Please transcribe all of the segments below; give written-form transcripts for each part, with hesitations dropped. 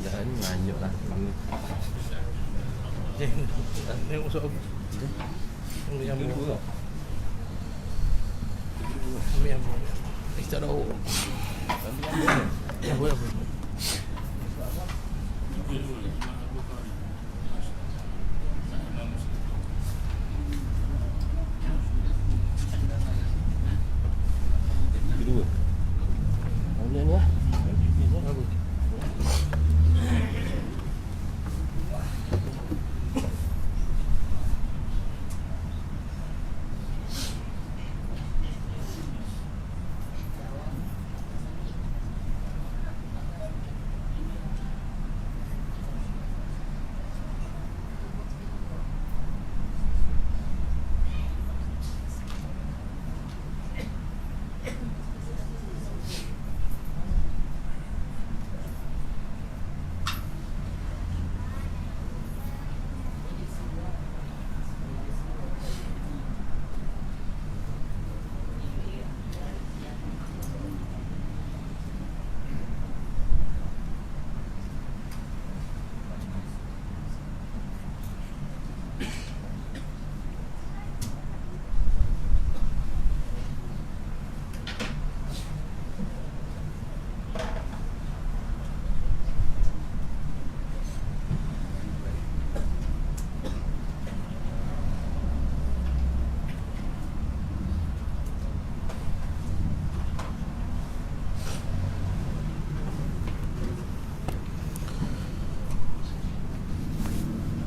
Dah ni lanjut lah. Tengok masuk aku. Ambil yang buah. Ambil yang buah. Tak tahu. Yang buah apa? Kedua. Ambil ni lah.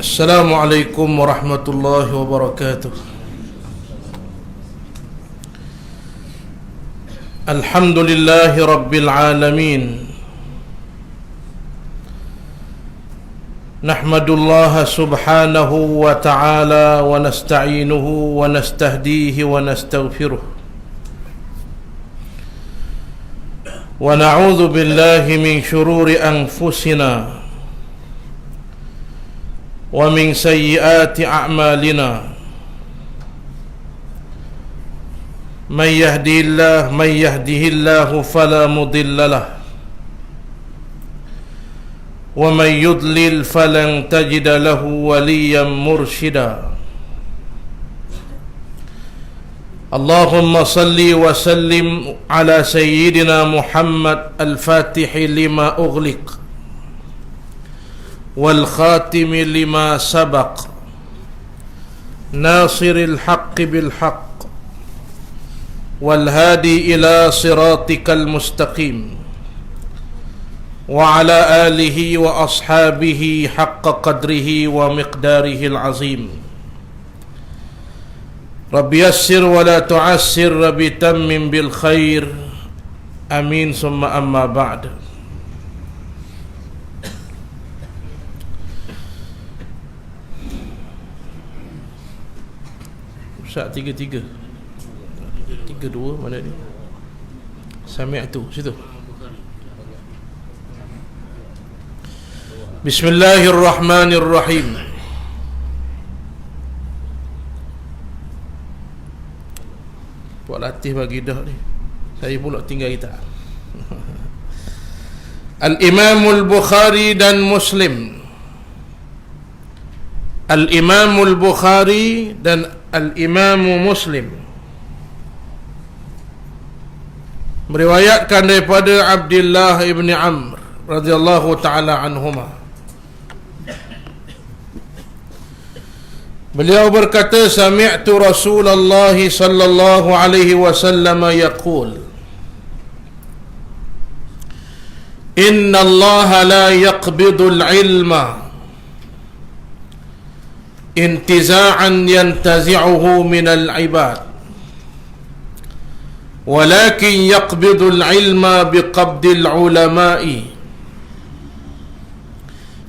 Assalamualaikum warahmatullahi wabarakatuh. Alhamdulillahi rabbil alamin. Nahmadullaha subhanahu wa ta'ala wa nasta'inuhu wa nastahdihi wa nastaghfiruh. Wa na'udzu billahi min syururi anfusina wa min sayyiati a'malina. Man yahdihillahu fala mudilla lahu wa man yudlil falan tajida lahu waliyan mursyida. Allahumma salli wa sallim ala sayyidina Muhammad al-Fatihi lima ughliq wal khatimi lima sabaq nasiril haqqi bil haqq wal hadi ila siratikal mustaqim wa ala alihi wa ashabihi haqqa qadrihi wa miqdarihi al azim. Rabbi yassir wa la tu'assir, Rabbi tammim bil khair. Amin summa amma ba'd. Ustaz 3-3 3-2 mana ni? Sami'tu situ. Bismillahirrahmanirrahim. Buat latih bagi dah ni. Saya pula tinggal kita. Al-Imamul Bukhari dan Muslim. Al-Imamul Bukhari dan Al-Imamu Muslim meriwayatkan daripada Abdullah ibn Amr radhiyallahu ta'ala anhuma. Beliau berkata, sami'tu Rasulullah sallallahu alaihi wasallam yaqul, inna Allah la yaqbidu al-ilma intiza'an yantazi'uhu min al-ibad, walakin yaqbidu al-ilma biqabdi al-ulama'i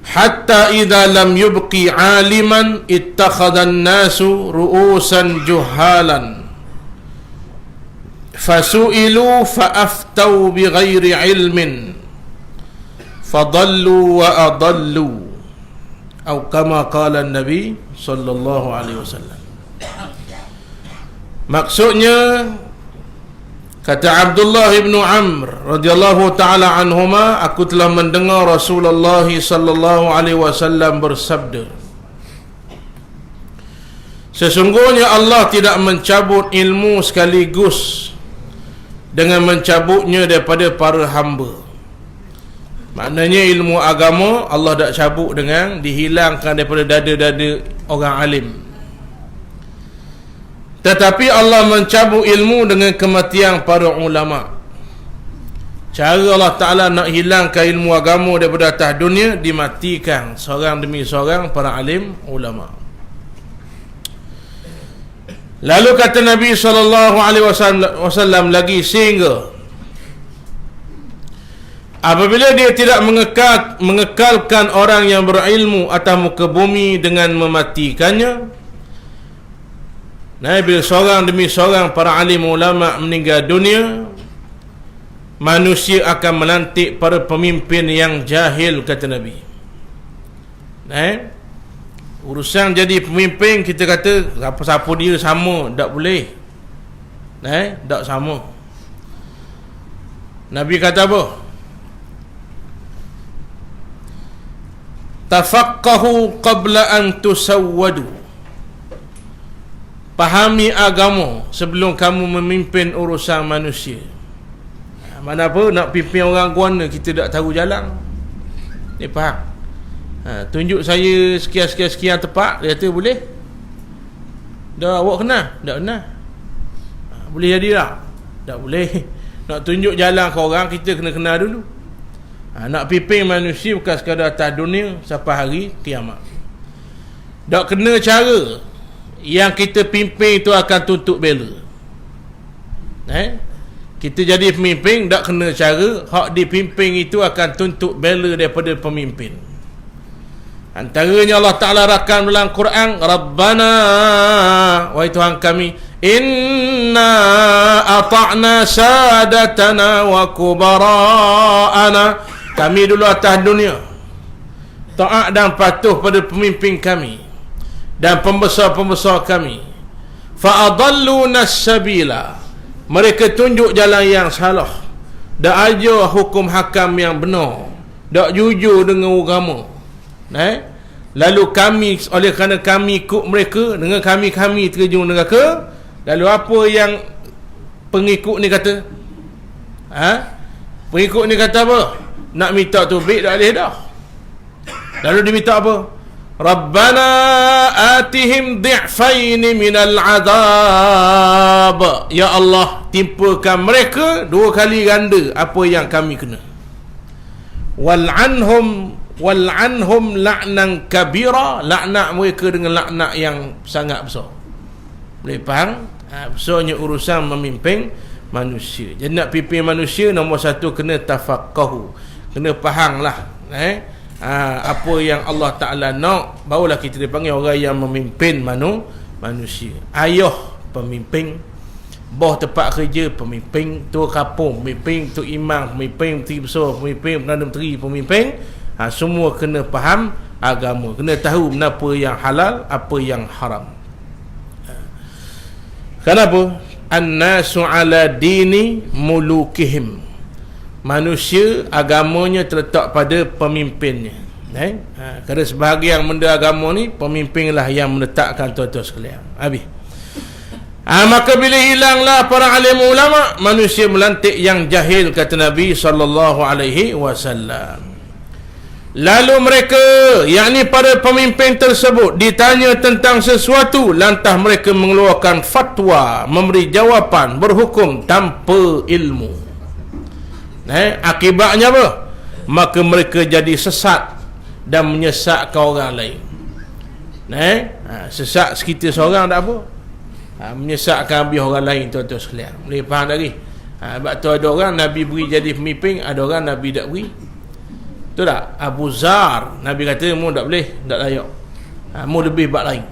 hatta idza lam yubqi 'aliman ittakhadha an-nasu ru'usan juhalan fasu'ilu fa'aftau bighairi 'ilmin fadallu wa adallu, atau kama qala Nabi sallallahu alaihi wasallam. Maksudnya, Kata Abdullah bin Amr radhiyallahu taala anhuma, aku telah mendengar Rasulullah sallallahu alaihi wasallam bersabda, sesungguhnya Allah tidak mencabut ilmu sekaligus dengan mencabutnya daripada para hamba. Maknanya ilmu agama Allah tak cabut dengan dihilangkan daripada dada-dada orang alim. Tetapi Allah mencabut ilmu dengan kematian para ulama. Cara Allah Ta'ala nak hilangkan ilmu agama daripada atas dunia, dimatikan seorang demi seorang para alim ulama. Lalu kata Nabi SAW lagi, sehingga apabila dia tidak mengekalkan orang yang berilmu atas muka bumi dengan mematikannya, bila seorang demi seorang para alim ulama meninggal dunia, manusia akan melantik para pemimpin yang jahil, kata Nabi. Urusan jadi pemimpin, kita kata siapa dia sama, tak boleh. Tak sama. Nabi kata apa? Tafaqqahu qabla an tusawwadu. Fahami agama sebelum kamu memimpin urusan manusia. Mana apa nak pimpin orang guana, kita tak tahu jalan. Dia faham. Tunjuk saya sekian tepat, dia kata boleh. Dah awak kenal? Tak kenal. Boleh jadi tak? Tak boleh. Nak tunjuk jalan ke orang, kita kena kenal dulu. Nak pimpin manusia bukan sekadar atas dunia sampai hari kiamat. Tak kena cara yang kita pimpin itu akan tuntut bela. Kita jadi pemimpin, tak kena cara hak dipimpin itu akan tuntut bela daripada pemimpin. Antaranya Allah Ta'ala rakam dalam Quran, Rabbana, wahai Tuhan kami, inna ata'na sadatana wa kubara'ana. Kami dulu atas dunia taat dan patuh pada pemimpin kami dan pembesar-pembesar kami. Fa'adalluna sabila. Mereka tunjuk jalan yang salah, dak ajar hukum hakam yang benar, dak jujur dengan agama. Lalu kami, oleh kerana kami ikut mereka, dengan kami terjun neraka. Lalu apa yang pengikut ni kata? Pengikut ni kata apa? Nak minta taubat tak boleh dah. Lalu dia minta apa? Rabbana atihim dhi'faini minal azab. Ya Allah, timpakan mereka 2 kali ganda apa yang kami kena. Wal'anhum la'nan kabira. Laknat mereka dengan laknat yang sangat besar. Boleh faham? Besarnya urusan memimpin manusia. Jadi nak pimpin manusia, nombor 1 kena tafaqqahu, kena faham lah apa yang Allah Ta'ala nak, barulah kita dipanggil orang yang memimpin manusia. Ayah pemimpin, bawah tempat kerja pemimpin, tua kampung pemimpin, tua imam pemimpin, menteri besar pemimpin, Perdana Menteri pemimpin. Semua kena faham agama, kena tahu apa yang halal, apa yang haram. Kenapa? An-nasu ala dini mulukihim. Manusia agamanya terletak pada pemimpinnya. Kerana sebahagian benda agama ni, pemimpinlah yang menetapkan, tuan-tuan sekalian. Habis. Maka bila hilanglah para alim ulama, manusia melantik yang jahil, kata Nabi SAW. Lalu mereka, yakni para pemimpin tersebut, ditanya tentang sesuatu, lantas mereka mengeluarkan fatwa, memberi jawapan, berhukum tanpa ilmu. Akibatnya apa? Maka mereka jadi sesat dan menyesatkan orang lain. Sesat sekitar seorang tak apa, menyesatkan habis orang lain, tuan-tuan sekalian. Boleh faham lagi? Sebab tu ada orang Nabi beri jadi pemimpin, ada orang Nabi tak beri. Betul tak? Abu Zar, Nabi kata mu tak boleh, tak layak, mu lebih bak lain.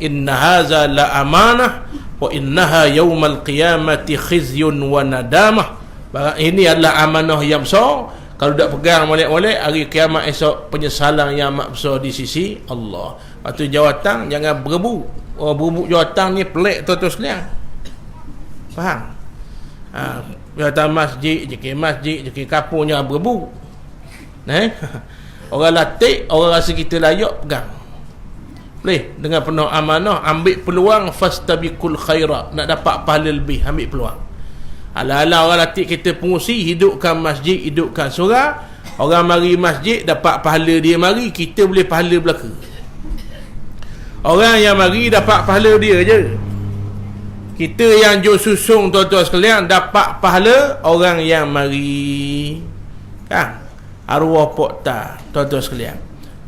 Inna haza la amanah wa innaha yawmal qiyamati khizyun wa nadamah. Ini adalah amanah yang besar, kalau tak pegang molek-molek, hari kiamat esok penyesalan yang amat besar di sisi Allah. Lepas tu jawatan jangan berebut. Berebut jawatan ni pelik, tuan-tuan sekalian. Faham? Datang masjid je kampungnya berbu. Orang latih, orang rasa kita layak, pegang. Boleh dengan penuh amanah, ambil peluang, fastabiqul khairat, nak dapat pahala lebih, ambil peluang. Ala-ala orang latih kita pengusi, hidupkan masjid, hidupkan surau. Orang mari masjid dapat pahala dia mari, kita boleh pahala belaka. Orang yang mari dapat pahala dia je. Kita yang jom susung tuan-tuan sekalian dapat pahala orang yang mari. Kan? Arwah pokta tuan-tuan sekalian.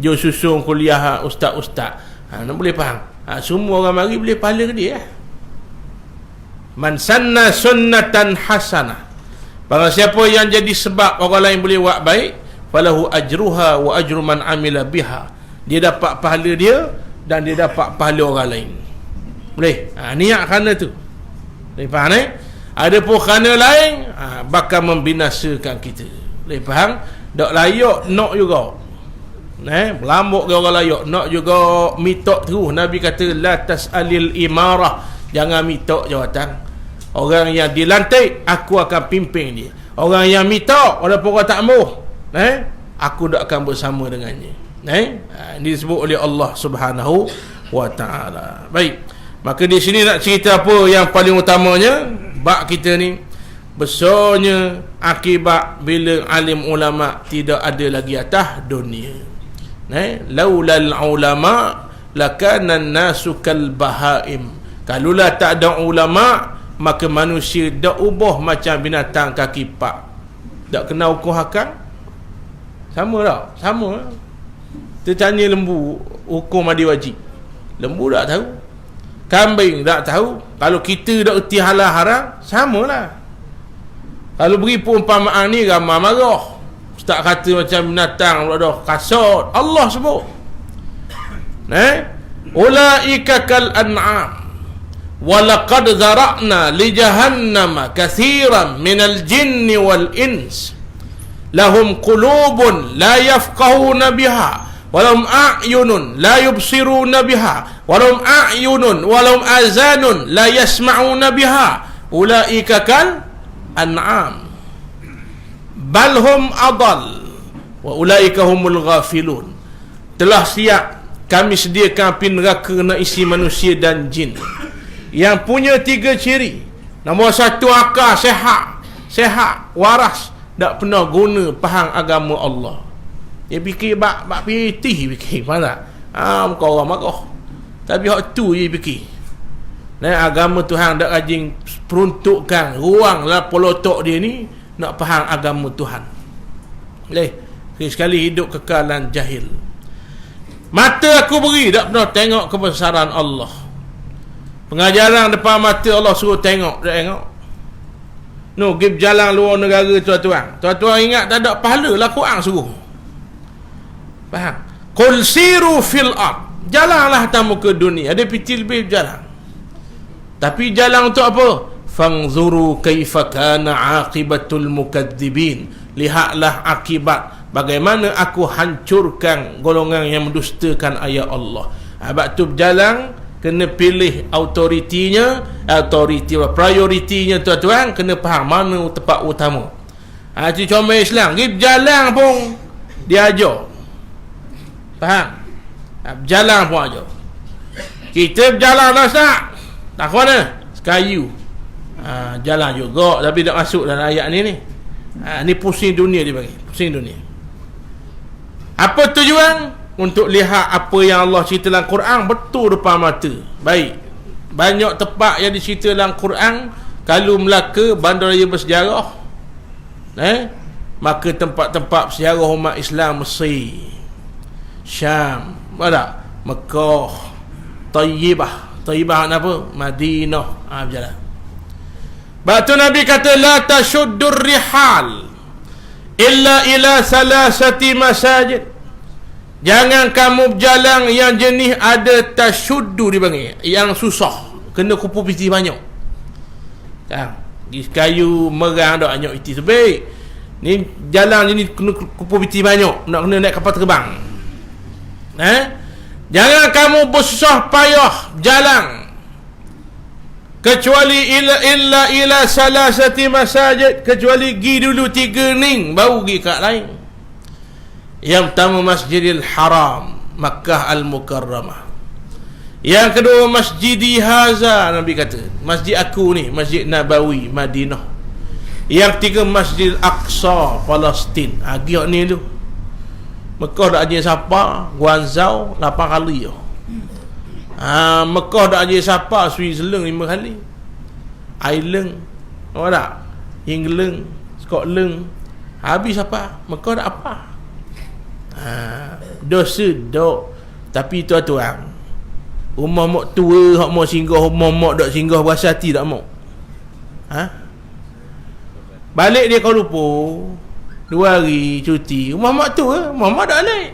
Jom susung kuliah ustaz-ustaz. Nak boleh faham. Semua orang mari boleh pahala ke dia. Man sanna sunnatan hasanah. Barang siapa yang jadi sebab orang lain boleh buat baik, falahu ajruha wa ajru man amila biha. Dia dapat pahala dia dan dia dapat pahala orang lain. Boleh? Niat kerana tu. Boleh faham Ada pun kerana lain bakal membinasakan kita. Boleh faham? Tak layak nak juga. Melambuk ke orang layak, nak juga mitok terus. Nabi kata la tas'alil imarah, jangan mitok jawatan. Orang yang dilantik, aku akan pimpin dia. Orang yang mitok, walaupun orang tak mahu, aku tak akan bersama dengannya. Ini disebut oleh Allah Subhanahu wa ta'ala. Baik, maka di sini nak cerita apa yang paling utamanya, bab kita ni besarnya akibat bila alim ulama tidak ada lagi atas dunia. Laulal ulama lakana nasu kal bahaim. Kalaulah tak ada ulama, maka manusia dah ubah macam binatang kaki pak. Tak kena hukum hakam. Sama tak? Sama. Kita tanya lembu hukum mandi wajib, lembu tak tahu. Kambing tak tahu. Kalau kita tak erti halal haram, samalah. Kalau beri perumpamaan ni ramai marah. Ustaz kata macam binatang dah kasut. Allah sebut ulaika kal an'am walaqad zara'na li jahannama katsiran minal jinni wal ins lahum qulubun la yafqahuna biha walahum a'yunun la yubsiruna biha walahum a'yunun walahum azanun la yasma'una biha ulaika kal an'am balhum adal wa ulaika humul ghafilun. Telah siap kami sediakan api neraka nak isi manusia dan jin yang punya 3 ciri. Nombor 1, akal sehat waras, tak pernah guna faham agama Allah. Dia fikir bak pitih fikir mana muka orang marah, tapi hak tu dia fikir. Agama Tuhan tak rajin peruntukkan ruang dalam polotok dia ni nak faham agama Tuhan. Sekali hidup kekalan jahil. Mata aku beri, tak pernah tengok kebesaran Allah. Pengajaran depan mata Allah suruh tengok, tak tengok. Pergi berjalan luar negara tuan-tuan. Tuan-tuan ingat tak ada pahala lah Quran suruh. Faham? Qul siru fil ard. Jalanlah atas muka dunia. Ada piti lebih berjalan. Tapi jalan untuk apa? Fanzuru kaifa kana aqibatul mukadzibin. Lihatlah akibat bagaimana aku hancurkan golongan yang mendustakan ayat Allah. Sebab tu berjalan kena pilih prioritinya tuan-tuan, kena faham mana tempat utama. Itu comel Islam. Pergi berjalan pun dia ajar. Faham? Berjalan pun ajar. Kita berjalan dah Ustaz. Tak mana? Sekayu. Jalan juga tapi tak masuk dalam ayat ni. Ni pusing dunia dia bagi. Pusing dunia. Apa tujuan? Untuk lihat apa yang Allah cerita dalam Quran betul depan mata. Baik. Banyak tempat yang dicerita dalam Quran, kalau Melaka bandaraya bersejarah, maka tempat-tempat bersejarah umat Islam Mesir, Syam, ada Mekah, Tayyibah apa? Madinah. Berjalan. Batu Nabi kata la tashuddur rihal illa ila salasati masajid. Jangan kamu berjalan yang jenis ada tasyuddu dipanggil, yang susah, kena kupu piti banyak. Di kayu merang dak banyak piti sebaik. Ni jalan ni kena kupu piti banyak, nak kena naik kapal terbang. Jangan kamu bersusah payah jalan kecuali ila salasati masajid, kecuali gi dulu 3 ning baru gi kat lain. Yang pertama Masjidil Haram, Makkah Al-Mukarramah. Yang kedua Masjidi Haza, Nabi kata, masjid aku ni, Masjid Nabawi Madinah. Yang ketiga Masjid Aqsa Palestin. Giok ni tu Mekah dak aje siapa, Guangzhou 8 kali yo. Mekah dak aje siapa, Switzerland 5 kali. Ireland, apa tak? England, Scotland. Habis apa? Mekah dak apa? Dosa dok. Tapi tuan-tuan, rumah mak tua hak mau singgah, rumah mak dak singgah berasa hati tak mak? Balik dia Kuala Lumpur 2 hari cuti, rumah mak tua, mak dak balik.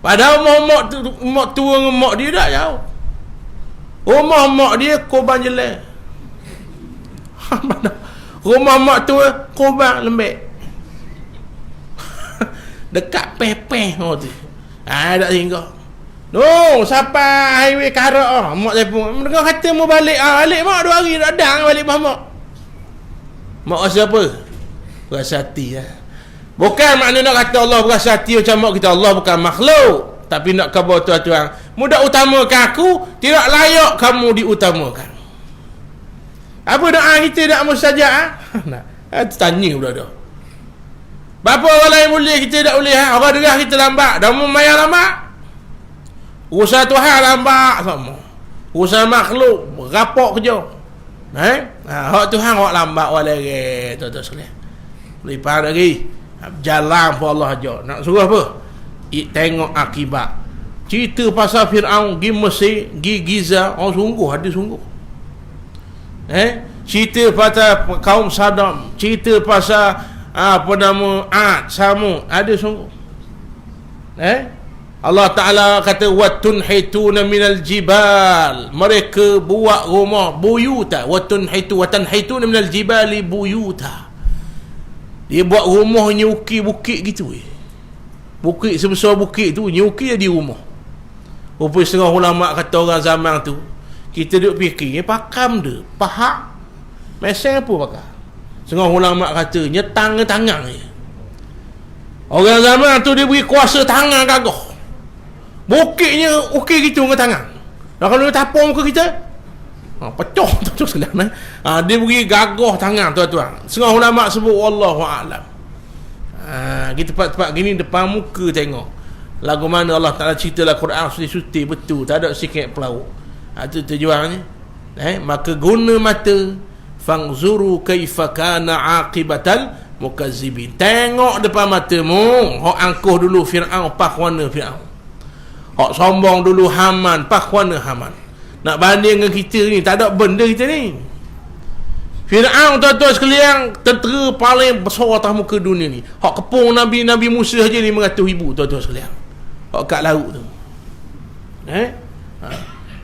Padahal mak tua dengan mak dia dak jauh. Rumah mak dia Korban Jelek. Rumah mak tua Korban Lembek. Dekat pepeh tu. Tak singgah. No, sampai highway Karak mak telefon. Mereka kata mau balik. Balik mak 2 hari dak dang balik mak. Mak rasa apa? Berasa hati lah. Bukan makna nak kata Allah berasa hati macam mak kita. Allah bukan makhluk. Tapi nak khabar tuan-tuan, mudah utamakan aku, tidak layak kamu diutamakan. Apa doa kita nak mustajab? Tanya pula dah. Berapa orang lain boleh, kita tak boleh. Orang derah kita lambat, dah membayar lambat. Urusan Tuhan lambat sama. Urusan makhluk rapok kerja. Hak Tuhan awak lambat awak lari. Tuan-tuan sekalian, boleh faham lagi? Jalan pun Allah ajar. Nak suruh apa? Tengok akibat. Cerita pasal Fir'aun pergi Mesir, pergi Giza, sungguh ada sungguh. Cerita pasal kaum Saddam, cerita pasal Ad, Samud, ada sungguh. Allah Ta'ala kata watunhituna minal jibal, mereka buat rumah buyuta, watunhituna minal jibali buyuta. Dia buat rumah nyuki bukit gitu. Bukit sebesar bukit tu nyuki jadi rumah. Rupanya setengah ulama kata orang zaman tu, kita duk fikir pakam dia, pahak meseng apa pakar. Setengah ulama kata nyetang ke tangan je. Orang zaman tu dia beri kuasa tangan gagah. Bukitnya okey gitu dengan tangan. Dan kalau dia tapau muka kita, pecah tu sekalian. Dia beri gagah tangan tuan-tuan. Setengah ulama sebut wallahu a'lam. Kita tempat-tempat gini depan muka tengok. Lagu mana Allah Ta'ala cerita dalam Quran suti-suti betul, tak ada sikit pelauk. Itu tujuannya. Maka guna mata, fangzuru kaifa kana aqibatal mukazzibin. Tengok depan matamu. Hak angkuh dulu Fir'aun, pakhwana Fir'aun. Hak sombong dulu Haman, pakhwana Haman. Nak banding dengan kita ni, tak ada benda kita ni. Fir'aun tuan-tuan sekalian, tentera paling besar atas muka dunia ni. Hak kepung Nabi Musa saja 500,000 tuan-tuan sekalian. Hak kat laut tu.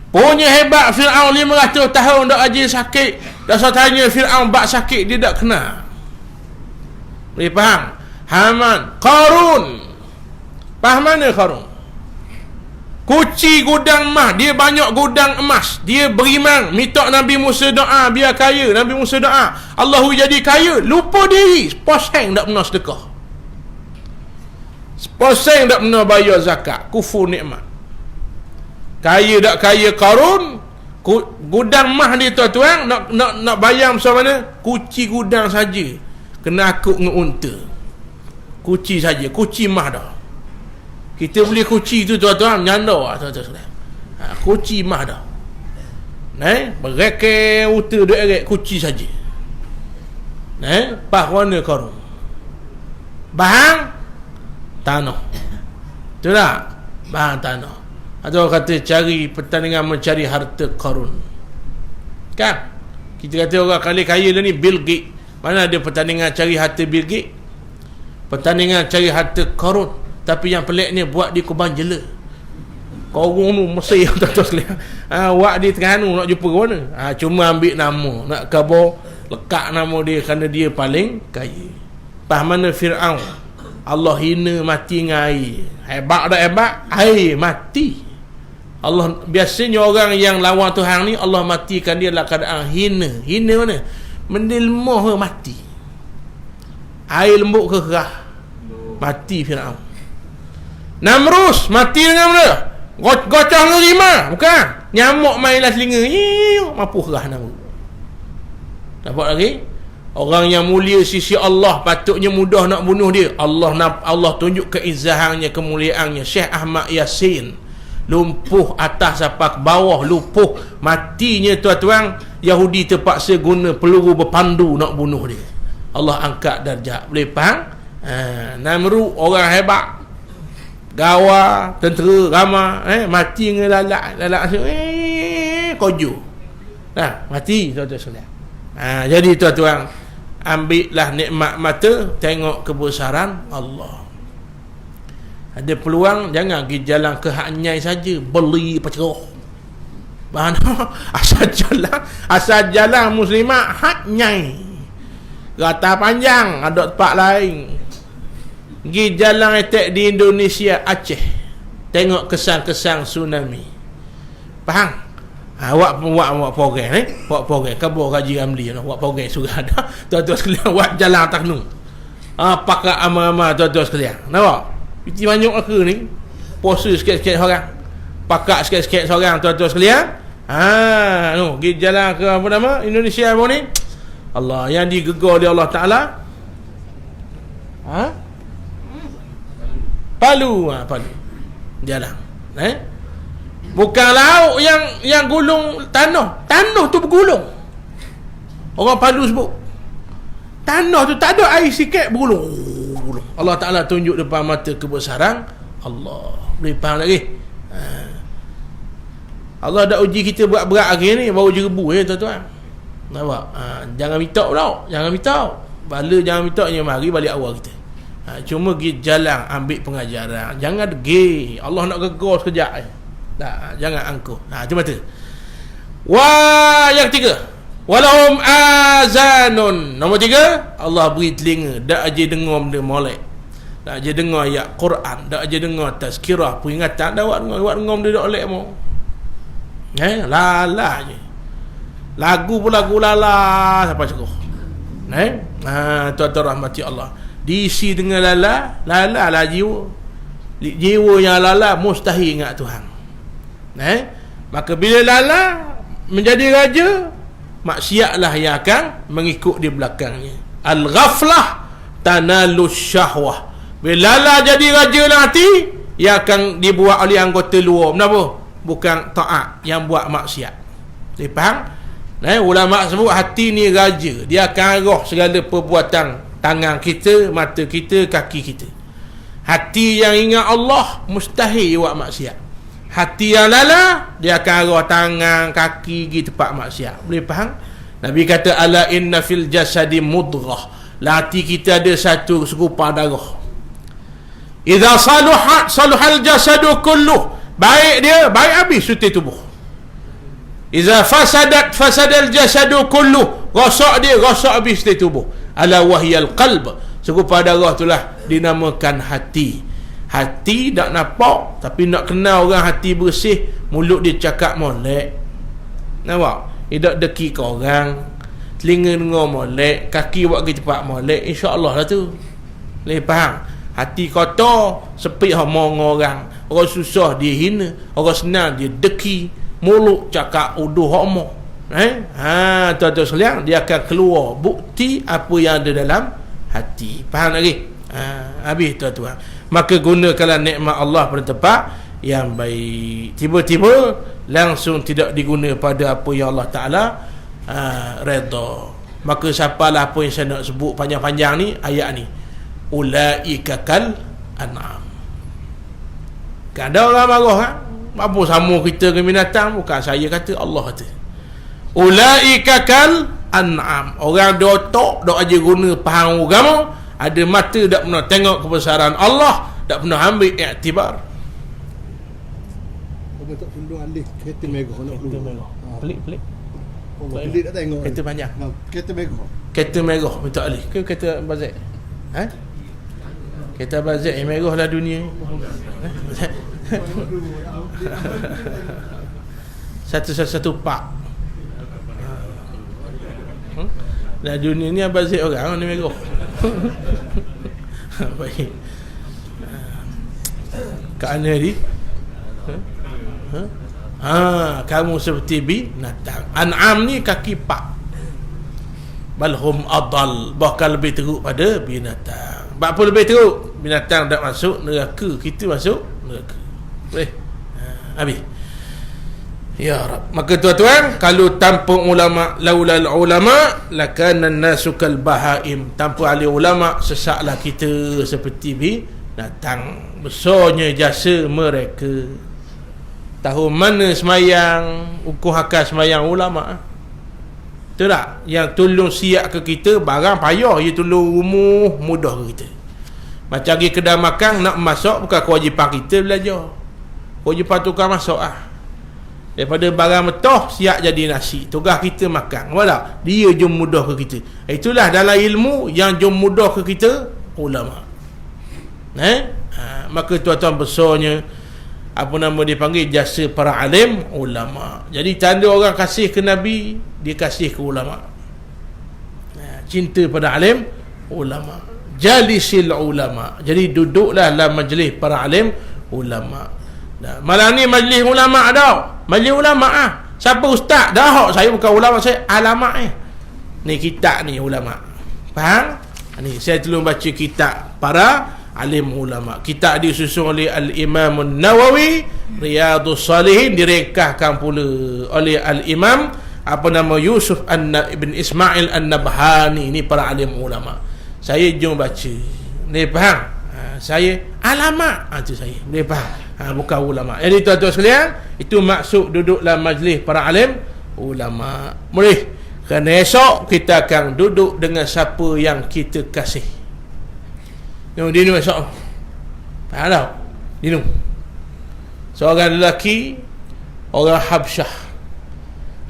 Punya hebat Fir'aun 500 tahun dak aje sakit. Dah saya tanya Fir'aun bak sakit dia tak kena. Boleh faham? Haman, Qarun. Faham mana Qarun? Kunci gudang emas, dia banyak gudang emas. Dia beriman, minta Nabi Musa doa biar kaya. Nabi Musa doa, Allahu jadi kaya, lupa diri, poseng tak pernah sedekah, poseng tak pernah bayar zakat, kufur nikmat. Kaya tak kaya Qarun, gudang emas dia tuan-tuan, nak bayar macam mana? Kunci gudang saja kena akut dengan unta. Kunci saja, kunci emas dah. Kita beli kunci tu tuan-tuan, nyanda tuan-tuan. Kunci mah dah. Bereke uta duk erek kunci saja. Pakhwana Qarun. Bahang tanah. Betul tak? Bahang tanah. Atau kata cari pertandingan mencari harta Qarun. Kan? Kita kata orang kali kaya dah ni Bill Gates. Mana ada pertandingan cari harta Bill Gates? Pertandingan cari harta Qarun. Tapi yang peliknya buat di Korban Jelek. Korun tu Mesir tuan-tuan sekalian. Buat di Terengganu nak jumpa ke mana? Cuma ambil nama, nak khabar lekat nama dia kerana dia paling kaya. Faham mana Fir'aun? Allah hina mati dengan air. Hebat tak hebat? Air mati. Allah biasanya orang yang lawan Tuhan ni Allah matikan dia dalam keadaan hina. Hina mana? Mendelmoh mati. Air lembut ke kerah. Mati Firaun. Namrus mati dengan mana? Gocong lima, bukan. Nyamuk mainlah telinga. Mampu kerah Namrus. Nampak lagi? Orang yang mulia sisi Allah patutnya mudah nak bunuh dia. Allah tunjuk keizahannya, kemuliaannya. Syekh Ahmad Yasin lumpuh atas sampai ke bawah, lumpuh matinya tuan-tuan. Yahudi terpaksa guna peluru berpandu nak bunuh dia. Allah angkat darjat. Boleh faham? Namrud orang hebat, gawa, tentera ramah, mati dengan lalak kojo. Mati tuan-tuan sekalian. Jadi tuan-tuan, ambillah nikmat mata, tengok kebesaran Allah. Ada peluang jangan pergi jalan ke hak nyai saja, beli pecerah. Mana asal jalan muslimat hak nyai. Rata panjang ada tempat lain. Pergi jalan etek di Indonesia, Aceh, tengok kesan-kesan tsunami. Faham? Awak program buat program kabur Haji Ramli buat program sudah ada. Tuan-tuan sekalian buat jalan taknu. Pakai ama-ama tuan-tuan sekalian. Nampak? Piti banyak aku ni. Poster sikit-sikit seorang. Pakak sikit-sikit seorang tuan-tuan sekalian. Pergi jalan ke apa nama? Indonesia apa ni? Allah yang digegar oleh Allah Taala. Palu. Palu. Jalan. Bukan laut yang gulung tanah. Tanah tu bergulung. Orang Palu sebut. Tanah tu tak ada air sikit bergulung. Allah Ta'ala tunjuk depan mata kebesaran Allah. Boleh faham lagi? Allah dah uji kita berat-berat hari ni, baru jerebu tuan-tuan. Nampak? Jangan minta pula. Jangan minta. Bala jangan minta, mari balik awal kita. Cuma pergi jalan ambil pengajaran. Jangan degil. Allah nak gegar sekejap. Jangan angkuh. Cuma tu. Yang ketiga, walahum azanun. Nombor 3, Allah beri telinga, dak aje dengar benda molek, dak aje dengar ayat Quran, dak aje dengar tazkirah, peringatan, dak awak dengar benda dak molek mo. Lala je. Lagu pun lagu lala sampai cukup. Tuan-tuan rahmati Allah. Diisi dengan lala lah jiwa. Jiwa yang lala mustahil ingat Tuhan. Maka bila lala menjadi raja, maksiatlah yang akan mengikut di belakangnya. Al-ghaflah tanalus syahwah. Bila lala jadi raja nanti, yang akan dibuat oleh anggota luar. Kenapa? Bukan taat, yang buat maksiat. Dia faham? Ulama sebut hati ni raja. Dia akan arah segala perbuatan tangan kita, mata kita, kaki kita. Hati yang ingat Allah mustahil buat maksiat. Hati yang lala, dia akan arah tangan, kaki pergi tempat maksiat. Boleh faham? Nabi kata ala inna fil jasadi mudghah. Hati kita ada satu segumpal darah. Idza saluhal jasadu kulluh. Baik dia, baik habis suti tubuh. Idza fasadal jasadu kulluh. Rosak dia, rosak habis suti tubuh. Ala wahyal qalb. Segumpal darah itulah dinamakan hati. Hati tak nampak, tapi nak kenal orang hati bersih, mulut dia cakap molek. Nampak? Dia tak deki ke orang, telinga dengar molek, kaki buat pergi tempat molek, insya-Allah lah tu. Boleh faham? Hati kotor, sepik omong orang. Orang susah dia hina, orang senang dia deki, mulut cakap uduh omong. Tuan-tuan sekalian, dia akan keluar bukti apa yang ada dalam hati. Faham lagi? Habis tuan-tuan. Maka gunakanlah nikmat Allah pada tempat yang baik. Tiba-tiba langsung tidak diguna pada apa yang Allah Ta'ala redha. Maka siapalah apa yang saya nak sebut panjang-panjang ni, ayat ni, ulaika kal an'am. Kan ada orang marah apa sama kita dengan binatang? Bukan saya kata, Allah kata ulaika kal an'am. Orang ada otak, dak aja guna faham agama, ada mata tak pernah tengok kebesaran Allah, tak pernah ambil iktibar. Orang tak perlu alih kereta megah nak keluar. Pelik. Pelik tak tengok. Kereta banyak. Kereta megah. Kereta merah minta alih. Ke kereta bazek? Kereta bazek yang merah lah dunia. Satu pak. Dah dunia ni abang Zaid orang ni merah. Baik. Kat mana ni? Kamu seperti binatang. An'am ni kaki pak. Balhum adal, bahkan lebih teruk pada binatang. Apa lebih teruk? Binatang tak masuk neraka, kita masuk neraka. Boleh? Habis. Ya Rab. Maka tuan-tuan, kalau tanpa ulama, laulal ulama lakana an-nasu kal bahaim. Tanpa ahli ulama, sesaklah kita seperti binatang. Besarnya jasa mereka. Tahu mana semayang, ukur hakal semayang ulama. Betul tak? Yang tolong siap ke kita, barang payah. Dia tolong rumah, mudah ke kita. Macam pergi kedai makan, nak masak, bukan kewajipan kita belajar. Kewajipan tukar masak lah. Daripada barang metah, siap jadi nasi. Tugas kita makan. Walau dia jom mudah ke kita. Itulah dalam ilmu, yang jom mudah ke kita, ulama. Maka tuan-tuan besarnya, apa nama dia panggil, jasa para alim, ulama. Jadi tanda orang kasih ke Nabi, dia kasih ke ulama. Cinta pada alim, ulama. Jalisil ulama. Jadi duduklah dalam majlis para alim, ulama. Malam ni majlis ulama dah. Majlis ulama Siapa ustaz? Dah, saya bukan ulama, saya alamak ni kitab ni ulama. Faham? Ni saya tolong baca kitab para alim ulama. Kitab disusun oleh Al-Imam An-Nawawi, Riyadhus Salihin, direngkahkan pula oleh Al-Imam apa nama Yusuf ibn Ismail An-Nabhani. Ni para alim ulama. Saya jom baca. Ni faham? Saya alamak tu saya. Ni faham? Bukan ulama. Jadi tuan-tuan sekalian, itu maksud duduk dalam majlis para alim ulama. Boleh? Kerana esok kita akan duduk dengan siapa yang kita kasih. Dinu esok. Faham tak? Dinu. Seorang lelaki, orang Habsyah.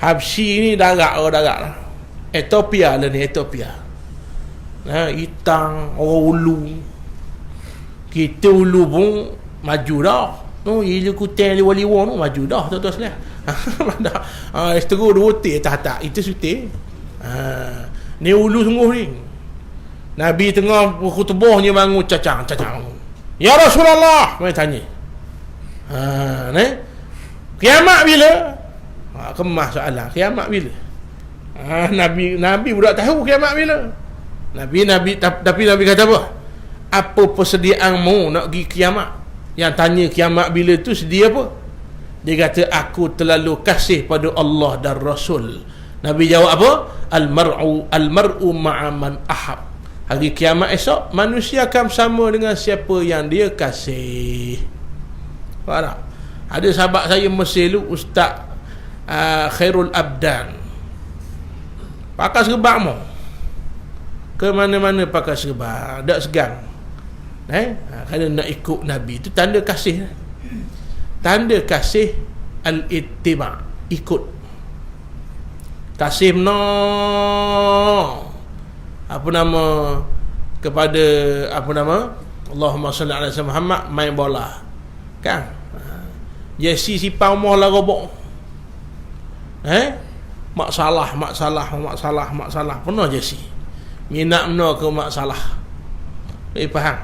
Habsyi ni darat, orang darat lah. Ethiopia lah ni, Ethiopia. Hitam, orang ulu. Kita ulu pun maju dah. Ia kutel liwa-liwa tu maju dah, tuan-tuan sekalian. Terus dua hotel tak. Itu sutil. Ni ulu sungguh ni. Nabi tengah khutbahnya bangun cacang. Ya Rasulullah, mai tanya. Kiamat bila? Kemas soalan. Kiamat bila? Nabi budak tahu kiamat bila. Tapi Nabi kata apa? Apa persediaanmu nak pergi kiamat? Yang tanya kiamat bila tu sedia apa? Dia kata, aku terlalu kasih pada Allah dan Rasul. Nabi jawab apa? Al-mar'u ma'a man ahab. Hari kiamat esok, manusia akan bersama dengan siapa yang dia kasih. Faham tak? Ada sahabat saya Mesir lu, Ustaz Khairul Abdan, pakai serban mau ke mana-mana, pakai serban, tak segan. Kerana nak ikut Nabi. Itu tanda kasih. Tanda kasih al-ittiba', ikut. Kasih apa nama kepada apa nama Allahumma salli ala Muhammad, main bola kan. Jesi sipang moh lah robok. Mak salah pernah Jesi. Minat benar ke mak salah? Faham?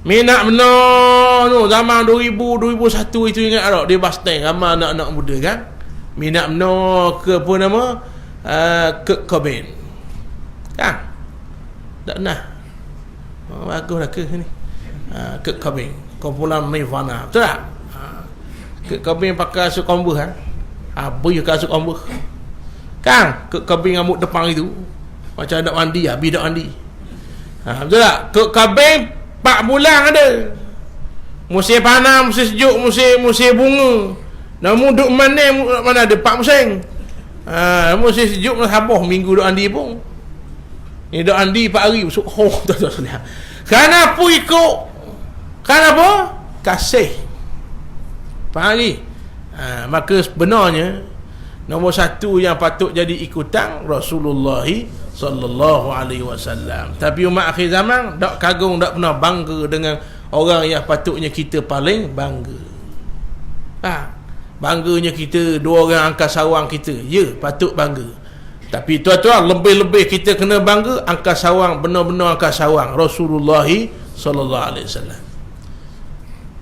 Minat benar tu zaman 2001 itu, ingat tak? Dia basteng ramai anak-anak muda kan. Minat benar ke apa nama Kurt Cobain kan. Tak nak. Baguslah ke ni. Kurt Cobain, kumpulan Nirvana. Betul tak? Kurt Cobain pakai kasut Converse kan. Apa je kasut Converse kan. Kurt Cobain rambut depan itu macam nak mandi, habis nak mandi. Betul tak? Kurt Cobain 4 bulan ada. Musim panas, musim sejuk, musim bunga. Namun duk mana ada 4 musim. Musim sejuk sabah minggu duk mandi pun. Ni duk mandi 4 hari besok. Kenapa ikut? Kenapa? Kasih. Faham lagi? Maka sebenarnya nombor 1 yang patut jadi ikutan Rasulullah sallallahu alaihi wasallam. Tapi umat akhir zaman tak kagum, tak pernah bangga dengan orang yang patutnya kita paling bangga. Bangganya kita dua orang angkat sawang kita. Ya, patut bangga. Tapi tuan-tuan, lebih-lebih kita kena bangga angkat sawang, benar-benar angkat sawang Rasulullah sallallahu alaihi wasallam.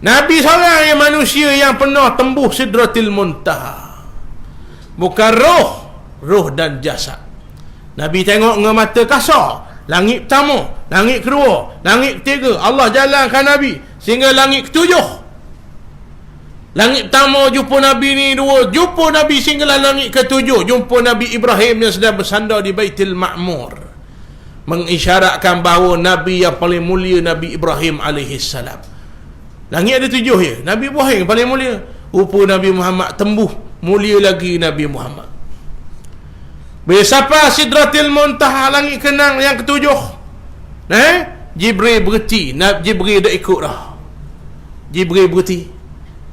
Nabi seorang yang manusia yang pernah tembus Sidratil Muntaha. Bukan roh dan jasad. Nabi tengok dengan mata kasar. Langit pertama, langit kedua, langit ketiga, Allah jalankan Nabi sehingga langit ketujuh. Langit pertama jumpa Nabi ni dua, jumpa Nabi sehinggalah langit ketujuh, jumpa Nabi Ibrahim yang sedang bersandar di Baitul Ma'mur, mengisyaratkan bahawa Nabi yang paling mulia Nabi Ibrahim alaihissalam. Langit ada 7 ya, Nabi Ibrahim paling mulia, rupa Nabi Muhammad tembus mulia lagi Nabi Muhammad. Bila sampai Sidratil Muntaha, langit kenang yang ketujuh, Jibril berhenti. Jibril dah ikut dah. Jibril berhenti.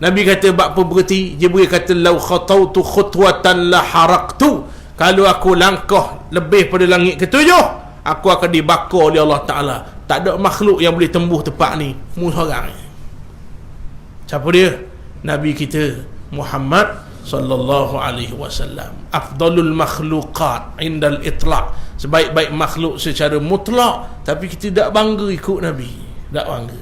Nabi kata, bak apa berhenti? Jibril kata, lau khatautu khutwatan la haraktu. Kalau aku langkah lebih pada langit ketujuh, aku akan dibakar oleh Allah Ta'ala. Tak ada makhluk yang boleh tembus tempat ni, mu seorang. Siapa dia? Nabi kita Muhammad sallallahu alaihi wasallam, afdalul makhluqat indal itlaq, sebaik-baik makhluk secara mutlak. Tapi kita tak bangga ikut Nabi, tak bangga,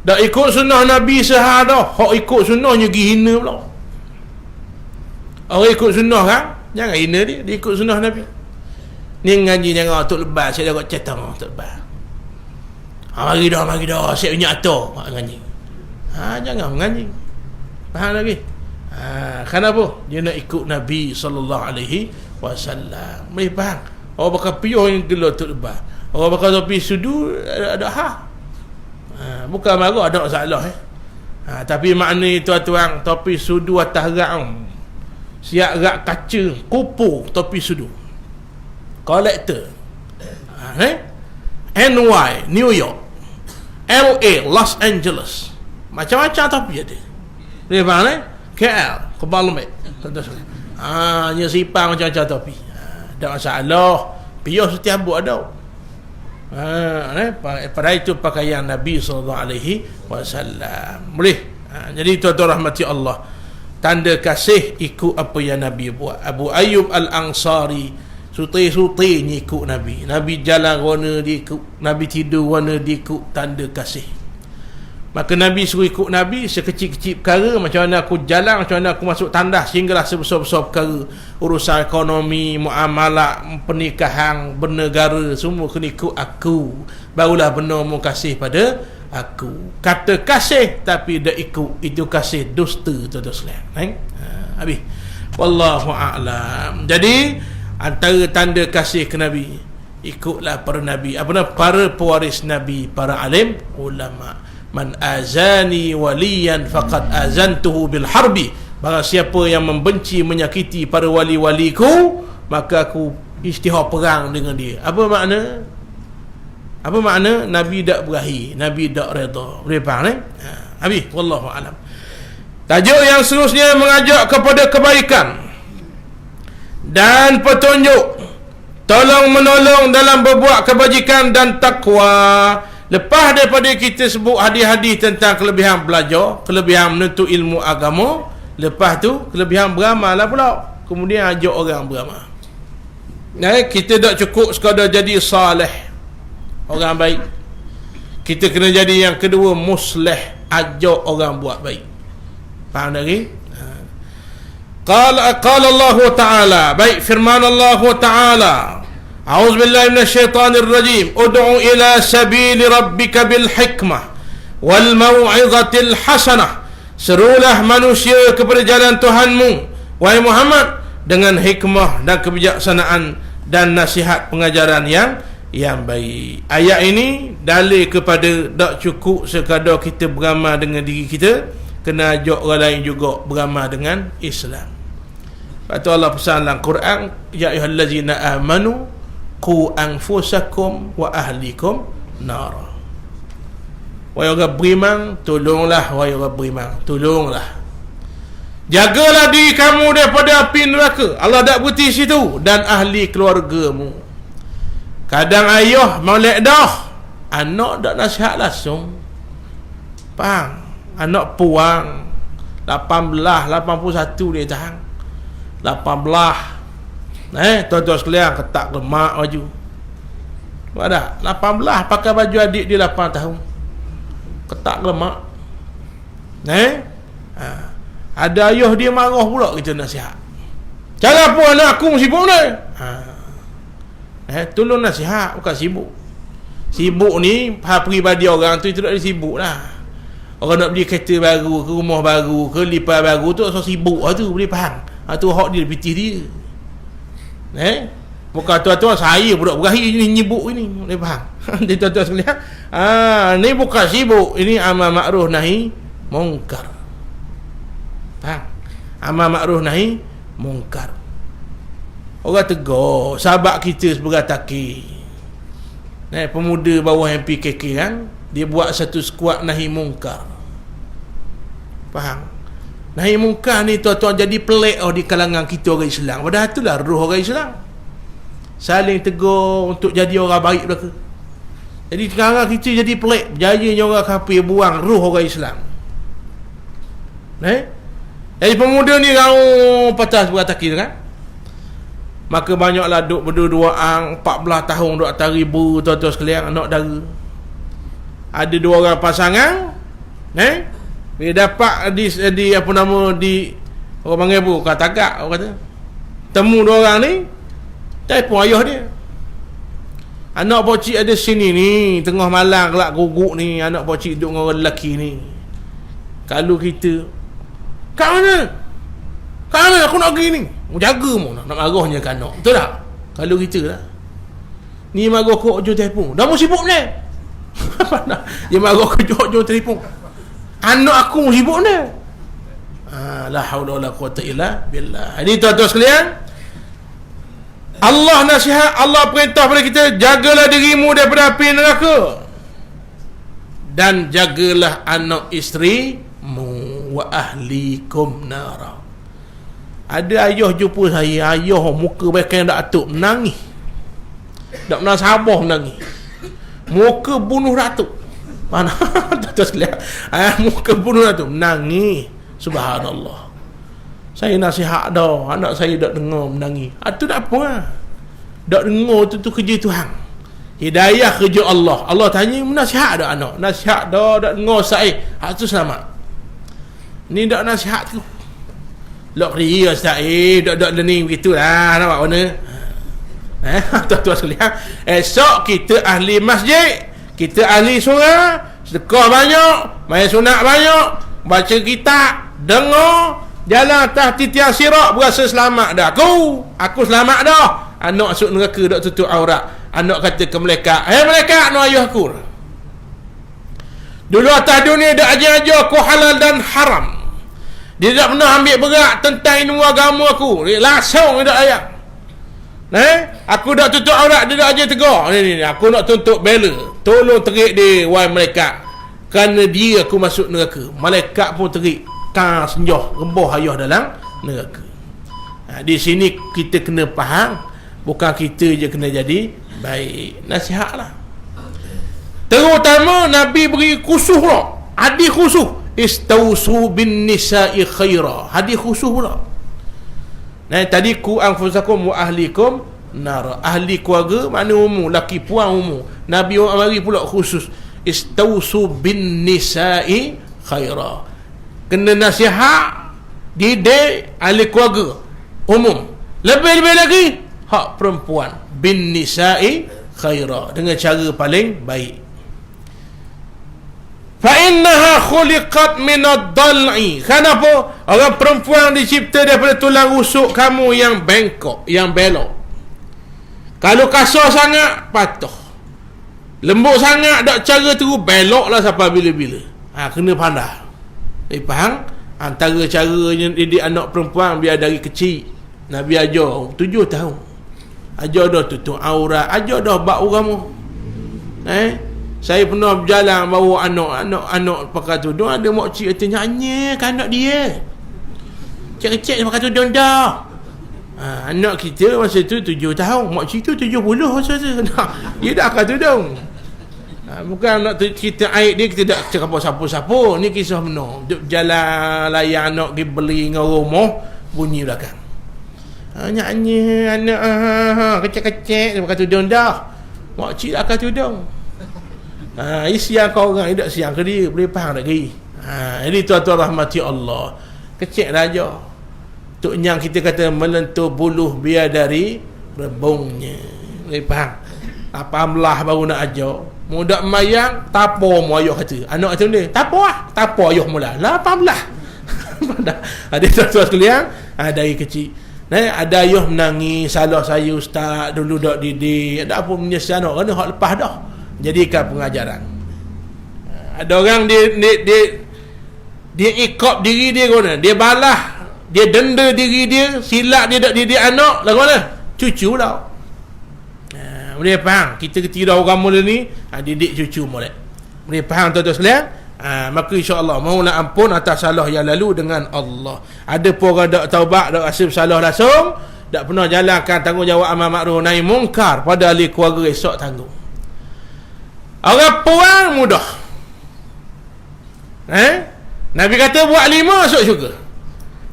tak ikut sunnah Nabi sehadah. Hak ikut sunnahnya pergi hina pula. Orang ikut sunnah kan, jangan hina dia ikut sunnah Nabi. Ni ngaji jangan Tok Lebar, saya dah cetang Tok Lebar. Mari dah saya punya atur ngaji. Jangan mengaji. Faham lagi? Kenapa? Dia nak ikut Nabi sallallahu alaihi wasallam. Boleh faham? Orang bakal piyuh yang gelap Tok Lebar. Orang bakal topi sudu ada bukan marah, ada masalah tapi makna tuan-tuan, topi sudu atas rak, siap rak kaca, kupu topi sudu. Kolektor. NY New York, LA Los Angeles, macam-macam topi ada. Boleh faham KL Kebal Lembek. Nya sipang macam-macam topi. Tak masalah. Piyuh setiap buat ada. Pada itu pakaian Nabi sallallahu alaihi wasallam. Boleh. Jadi tuan-tuan rahmati Allah, tanda kasih ikut apa yang Nabi buat. Abu Ayyub Al-Ansari suti-sutinya ikut Nabi. Nabi jalan warna dia ikut, Nabi tidur warna dia ikut, tanda kasih. Maka Nabi suruh ikut Nabi sekecil-kecil perkara, macam mana aku jalan, macam mana aku masuk tandas, sehinggalah sebesar-besar perkara, urusan ekonomi, muamalah, pernikahan, bernegara, semua kena ikut aku, barulah benar mu kasih pada aku. Kata kasih tapi dah ikut, itu kasih dusta, tuan-tuan sekalian. Habis. Wallahu a'lam. Jadi antara tanda kasih ke Nabi, ikutlah para Nabi, para pewaris Nabi, para alim ulama. Man azani waliyan faqad azantuhu bil harbi. Barang siapa yang membenci, menyakiti para wali-waliku, maka aku isytihar perang dengan dia. Apa makna? Apa makna? Nabi tak berahi, Nabi tak redha. Boleh faham habis. Wallahu alam. Tajuk yang seterusnya mengajak kepada kebaikan dan petunjuk, tolong menolong dalam berbuat kebajikan dan takwa. Lepas daripada kita sebut hadis-hadis tentang kelebihan belajar, kelebihan menuntut ilmu agama, lepas tu kelebihan beramal lah pula. Kemudian ajak orang beramal. Kita tak cukup sekadar jadi saleh, orang baik. Kita kena jadi yang kedua, musleh, ajak orang buat baik. Faham lagi? Qala Allah Ta'ala, baik firman Allah Ta'ala, A'udzu billahi minasyaitonir rajim. Ud'u ila sabili rabbika bil hikmah wal mau'izatil hasanah. Serulah manusia kepada jalan Tuhanmu, wahai Muhammad, dengan hikmah dan kebijaksanaan dan nasihat pengajaran yang baik. Ayat ini dalil kepada tak cukup sekadar kita beramal dengan diri kita, kena ajak orang lain juga beramal dengan Islam. Lepas tu Allah pesan dalam Quran, ya ayyuhallazina amanu qu anfusakum wa ahlikum nara. Wahai orang beriman, tolonglah. Wahai orang beriman, tolonglah, jagalah diri kamu daripada api neraka. Allah tak berhenti situ, dan ahli keluargamu. Kadang ayah molek dah, anak tak nasihat langsung. Faham? Anak puang, 81 dia tahan. 18. Tuan-tuan sekalian, ketak lemak baju. Nampak tak? 18 pakai baju adik dia 8 tahun. Ketak lemak. Ada ayah dia marah pula kita nasihat. Cara apa anak aku sibuk ni? Tolong nasihat, bukan sibuk. Sibuk ni hak peribadi orang tu tidak sibuk lah. Orang nak beli kereta baru ke, rumah baru ke, lipat baru tu so sibuk lah tu, boleh faham. Tu hak dia, pitih dia. Bukan tuan-tuan saya budak berakhir ni nyibuk ini, boleh faham. Dia tuan-tuan sekalian, ni bukan sibuk, ini amar ma'ruf nahi mungkar. Faham? Amar ma'ruf nahi mungkar. Orang tegur sahabat kita sebagai taki. Pemuda bawah MPKK kan, dia buat satu skuad nahi mungkar. Faham? Nahi mungkar ni tuan-tuan jadi pelik di kalangan kita orang Islam. Padahal itulah roh orang Islam, saling tegur untuk jadi orang baik belaka. Jadi sekarang kita jadi pelik, berjayanya orang kafir buang roh orang Islam. Jadi pemuda ni kau patah sebagai taki tu kan, maka banyaklah duk berdua-duaan 14 tahun duk atas ribu tuan-tuan sekalian, anak dara. Ada 2 orang pasangan, bila dapat di apa nama, di orang panggil apa, kat tagak orang kata, temu 2 orang ni, telefon ayah dia. Anak pocik ada sini ni, tengah malam kelak guguk ni, anak pocik duduk dengan orang lelaki ni. Kalau kita, kat mana? Kat mana aku nak pergi ni? Jaga mu nak marahnya kan anak. Betul tak? Kalau kita lah. Ni marah kau ujung telefon. Dah mu sibuk ni. Dia marah kau ujung telefon. Anak aku mu sibuk ni. La haula wala quwata illa billah. Ini tuan-tuan sekalian, Allah nasihat, Allah perintah pada kita, jagalah dirimu daripada api neraka dan jagalah anak isterimu wa ahlikum nara. Ada ayah jumpa saya, ayah muka baikkan tak atuk, menangis. Tak pernah sabar menangis. Muka bunuh datuk. Mana? Tak sekalian. Muka bunuh datuk, menangis. Subhanallah. Saya nasihat dah, anak saya tak dengar menangis. Itu tak apa lah. Tak dengar tu kerja Tuhan. Hidayah kerja Allah. Allah tanya, nasihat dah anak. Nasihat dah, tak dengar saya. Itu selamat. Ni tak nasihat tu. Lok ria Ustaz, dok learning begitulah, nampak mana? Tuan-tuan sekalian, esok kita ahli masjid, kita ahli surah, sedekah banyak, main sunat banyak, baca kitab, dengar, jalan atas titian sirat, berasa selamat dah. Aku selamat dah. Anak masuk neraka dok tutup aurat. Anak kata ke malaikat, malaikat, no ayah aku. Dulu atas dunia dak ajar-ajar aku halal dan haram. Dia tak pernah ambil berat tentang ilmu agama aku. Dia langsung dia tak ayat. Aku nak tutup aurat, dia tak ajar tegur. Ni, aku nak tuntut bela. Tolong terik dia, wahai malaikat. Kerana dia aku masuk neraka. Malaikat pun terik. Kang senjah, rembuh ayah dalam neraka. Di sini kita kena faham, bukan kita je kena jadi baik. Nasihatlah. Terutama Nabi beri khusus pula. Hadis khusus. Istausu bin nisa'i khaira. Hadis khusus pula. Tadi ku anfusakum wa ahlikum nar. Ahli keluarga mana umum, laki puan umum. Nabi mari pula khusus. Istausu bin nisa'i khaira. Kena nasihat didik ahli keluarga umum. Lebih-lebih lagi hak perempuan, bin nisa'i khaira, dengan cara paling baik. Fa'innaha khuliqat minad dal'i. Kenapa? Orang perempuan dicipta daripada tulang rusuk kamu yang bengkok, yang belok. Kalau kasar sangat, patuh. Lembut sangat, tak cara tu, beloklah sampai bila-bila. Kena pandai. Faham? Antara caranya didik anak perempuan biar dari kecil. Nabi ajar 7 tahun. Ajar dah tutup aurat, ajar dah bak agama. Saya pernah berjalan bawa anak pakai tudung, ada makcik kata nyanyi kan anak dia. Cik-cik pakai tudung dah. Anak kita masa tu 7 tahun, makcik tu 70 masa tu. Dia dah pakai tudung. Bukan nak cerita aib dia, kita tak cakap siapa-siapa. Ni kisah benar. Duk jalan layan anak pergi beli dengan rumah, bunyi belakang. Nyanyi anak kecek-kecek dia pakai tudung dah. Makcik akan tudung. Siang kau orang tidak siang ke dia, boleh faham tak gini. Jadi tuan-tuan rahmati Allah, kecek raja. Tok Nyang kita kata melentur buluh biar dari rebungnya. Boleh faham. 18 baru nak ajar. Mudak mayang, tapo mu ayah kata. Anak kata dia, tapo lah. Tapo ayah mula. 18. Ada tuan-tuan sekalian, dari kecil. Ada ayah menangis, salah saya ustaz, dulu tak didik. Ada apa menyesal anak, kena hak lepas dah. Jadikan pengajaran. Ada orang dia ikop diri dia kena. Dia balas, dia denda diri dia, silap dia tak didik anak, lah mana? Cucu lah. Boleh faham? Kita ketiga orang mula ni didik cucu molek. Boleh faham tuan-tuan sekalian? Maka insya-Allah mohonlah ampun atas salah yang lalu dengan Allah. Ada pun orang tak taubat, tak rasa bersalah langsung, tak pernah jalankan tanggungjawab amar makruf nahi mungkar pada ahli keluarga, esok tanggung. Orang puang mudah. Nabi kata buat 5 masuk syurga.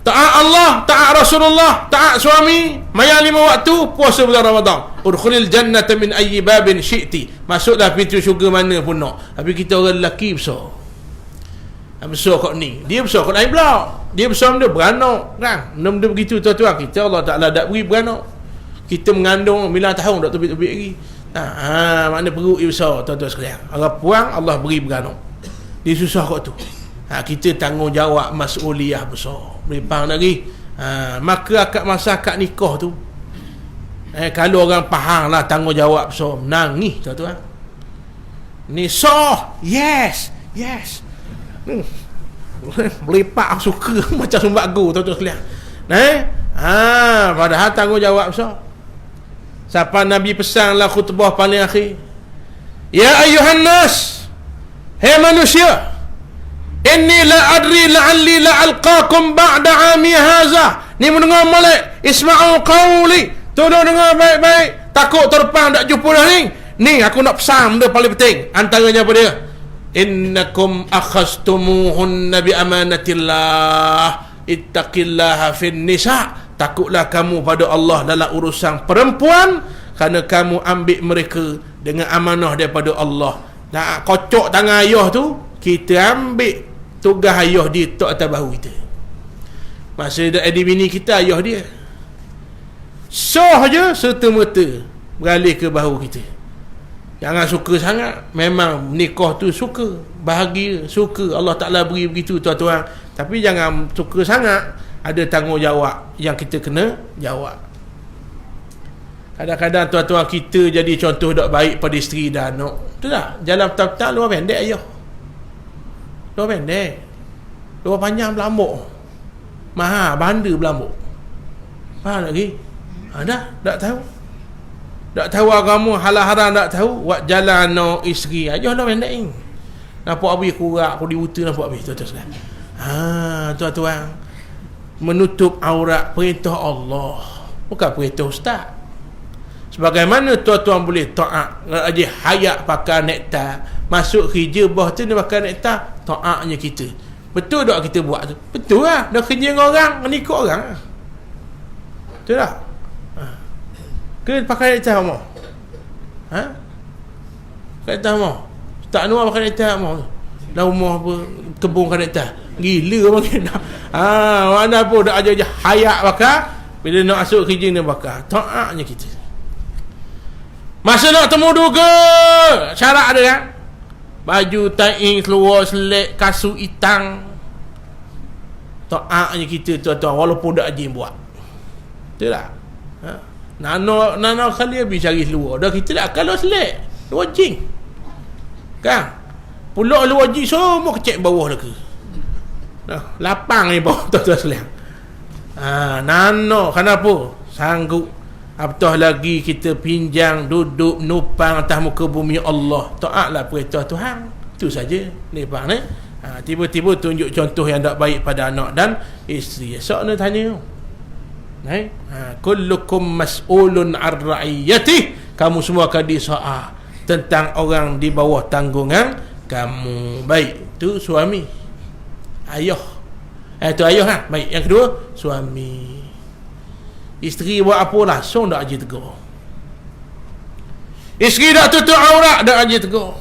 Taat Allah, taat Rasulullah, taat suami, mayang 5 waktu, puasa bulan Ramadan. Udkhulil jannata min ayyi babin syi'ti. Masuklah pintu syurga mana pun nak. Tapi kita orang lelaki besar. Besar kat ni. Dia besar kat lain pula. Dia besar benda beranak kan. Benda begitu tuan-tuan. Kita Allah Ta'ala tak beri beranak. Kita mengandung 9 tahun tak tubik-tubik lagi. Makna perut dia besar tuan-tuan sekalian. Orang puang Allah beri beranak. Dia susah kat tu. Kita tanggungjawab mas'uliyah besar. Boleh faham lagi. Maka akad masa akad nikah tu, kalau orang faham lah tanggungjawab besar, menangis tuan-tuan. Ni yes boleh pak suka macam sumbat go tuan-tuan sekalian. Padahal tanggungjawab besar. Siapa Nabi pesanlah khutbah paling akhir, ya ayuhan nas, hai manusia, inni la adri la'alli la'alqakum ba'da 'ami haza. Ni mendengar molek, isma'u qawli, tolong dengar baik-baik, takut terpang tak jumpa dah ni. Ni aku nak pesan benda paling penting. Antaranya apa dia? Innakum akhastumuhunna bi amanatillah, ittaqillaha fin nisa. Takutlah kamu pada Allah dalam urusan perempuan, kerana kamu ambil mereka dengan amanah daripada Allah. Nak kocok tangan ayah tu, kita ambil tugas ayah dia tok atas bahu kita. Masa dah ada bini kita, ayah dia soh je serta-merta beralih ke bahu kita. Jangan suka sangat. Memang nikah tu suka, bahagia, suka, Allah Ta'ala beri begitu tuan-tuan. Tapi jangan suka sangat. Ada tanggungjawab yang kita kena jawab. Kadang-kadang tuan-tuan kita jadi contoh tak baik pada isteri dan anak. Betul tak? Jalan petang-petang luar pendek ayah, luar pendek, luar panjang belambuk, mahal banda belambuk. Faham lagi? Tak tahu agama halal haram, tak tahu buat jalan anak isteri ayah luar pendek ni. Nampak habis kurak, aku diuta nampak habis tuan-tuan sekalian. Tuan-tuan, menutup aurat perintah Allah, bukan perintah ustaz. Sebagaimana tuan-tuan boleh taat aja hayat pakai nektar, masuk kerja bawah tu dia pakai nektar, taatnya kita. Betul tak kita buat tu? Betul lah. Dah kerja dengan orang, nak ikut orang. Betul tak? Ke pakai nektar mau? Pakai nektar mau? Tak Anwar pakai nektar mau? Dah rumah apa, kebun pakai nektar. Gila makin dah. Mana pun dah aja hayat pakai. Bila nak masuk kerja dia pakai. Taatnya kita. Masa nak temu duga, syarat ada kan? Baju taing, seluar selek, kasut hitam. Taatnya kita tuan-tuan, walaupun tak ajin buat. Betul tak? Nana kali habis cari seluar. Dah kita dah kalau selek, luar jing kan? Pulak luar jing semua kecek bawah dah ke. Lapang ni bawah tuan-tuan sekalian. Nana kenapa? Sanggup. Apatah lagi kita pinjang, duduk, nupang atas muka bumi Allah. Taatlah perintah Tuhan. Itu saja. Ni faham ni? Tiba-tiba tunjuk contoh yang tak baik pada anak dan isteri. Esok nak tanya. Kullukum mas'ulun ar ra'iyatih. Kamu semua akan disoal tentang orang di bawah tanggungan kamu. Baik, tu suami. Ayah. Tu ayah lah. Baik, yang kedua suami. Isteri buat apa langsung dak aje tegur. Isteri dak tutup aurat dak aje tegur.